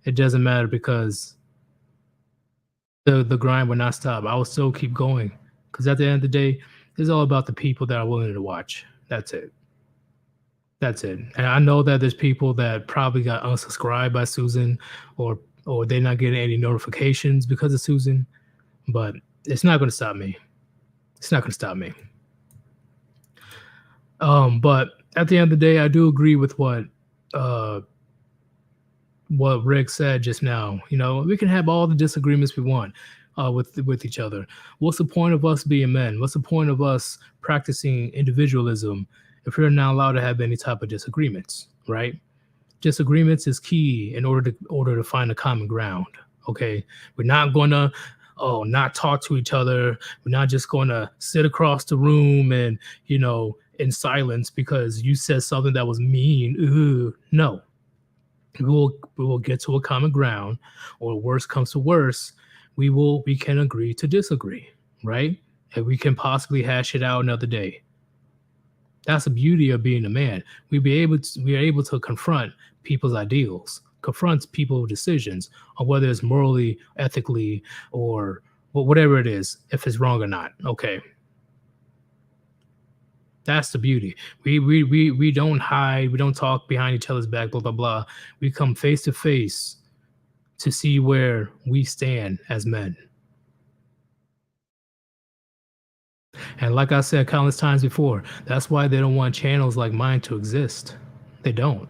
S2: It doesn't matter because the grind will not stop. I will still keep going because at the end of the day, it's all about the people that are willing to watch. That's it. That's it. And I know that there's people that probably got unsubscribed by Susan or they're not getting any notifications because of Susan, but it's not going to stop me. It's not going to stop me. But at the end of the day, I do agree with what Rick said just now. We can have all the disagreements we want with each other. What's the point of us being men? What's the point of us practicing individualism if we're not allowed to have any type of disagreements, right? Disagreements is key in order to find a common ground. Okay, we're not going to not talk to each other. We're not just going to sit across the room and in silence because you said something that was mean. Ooh, no. We will get to a common ground, or worse comes to worse, we can agree to disagree, right? And we can possibly hash it out another day. That's the beauty of being a man. We are able to confront people's ideals, confront people's decisions on whether it's morally, ethically, or whatever it is, if it's wrong or not. Okay. That's the beauty. We don't hide. We don't talk behind each other's back, blah, blah, blah. We come face to face to see where we stand as men. And like I said countless times before, that's why they don't want channels like mine to exist. They don't.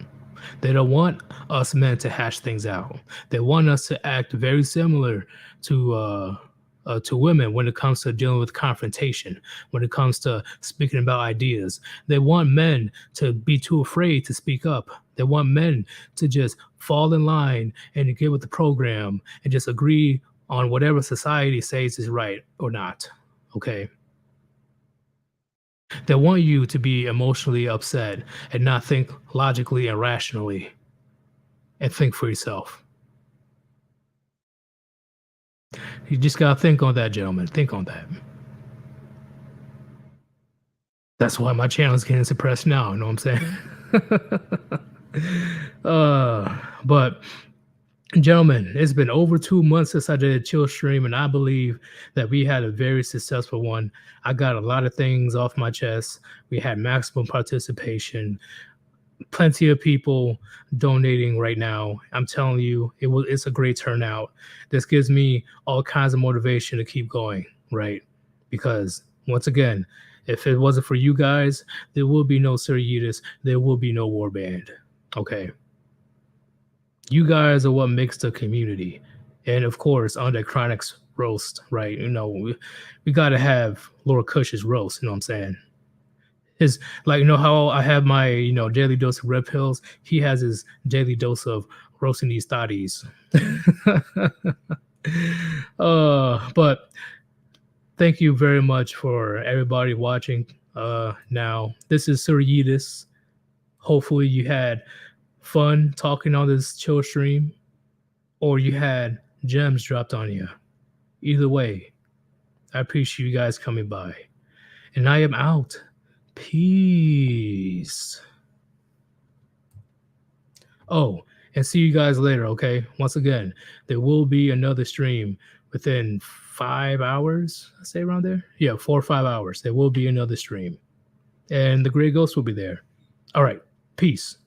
S2: They don't want us men to hash things out. They want us to act very similar to women when it comes to dealing with confrontation, when it comes to speaking about ideas. They want men to be too afraid to speak up. They want men to just fall in line and to get with the program and just agree on whatever society says is right or not. Okay. They want you to be emotionally upset and not think logically and rationally and think for yourself. You just got to think on that, gentlemen. Think on that. That's why my channel is getting suppressed now. You know what I'm saying? But gentlemen, it's been over 2 months since I did a chill stream, and I believe that we had a very successful one. I got a lot of things off my chest. We had maximum participation. Plenty of people donating right now. I'm telling you, it's a great turnout. This gives me all kinds of motivation to keep going, right? Because once again, if it wasn't for you guys, there will be no Sir Yeetus. There will be no Warband. Okay. You guys are what makes the community. And of course, on the Chronix roast, right? You know, we got to have Lord Kush's roast. You know what I'm saying? His, like, you know how I have my, you know, daily dose of red pills. He has his daily dose of roasting these thotties. But thank you very much for everybody watching. Now this is Sir Yeetus. Hopefully you had fun talking on this chill stream, or you had gems dropped on you. Either way, I appreciate you guys coming by. And I am out. Peace. Oh, and see you guys later, okay? Once again, there will be another stream within 5 hours, I say around there. Yeah, 4 or 5 hours. There will be another stream. And the Grey Ghost will be there. All right. Peace.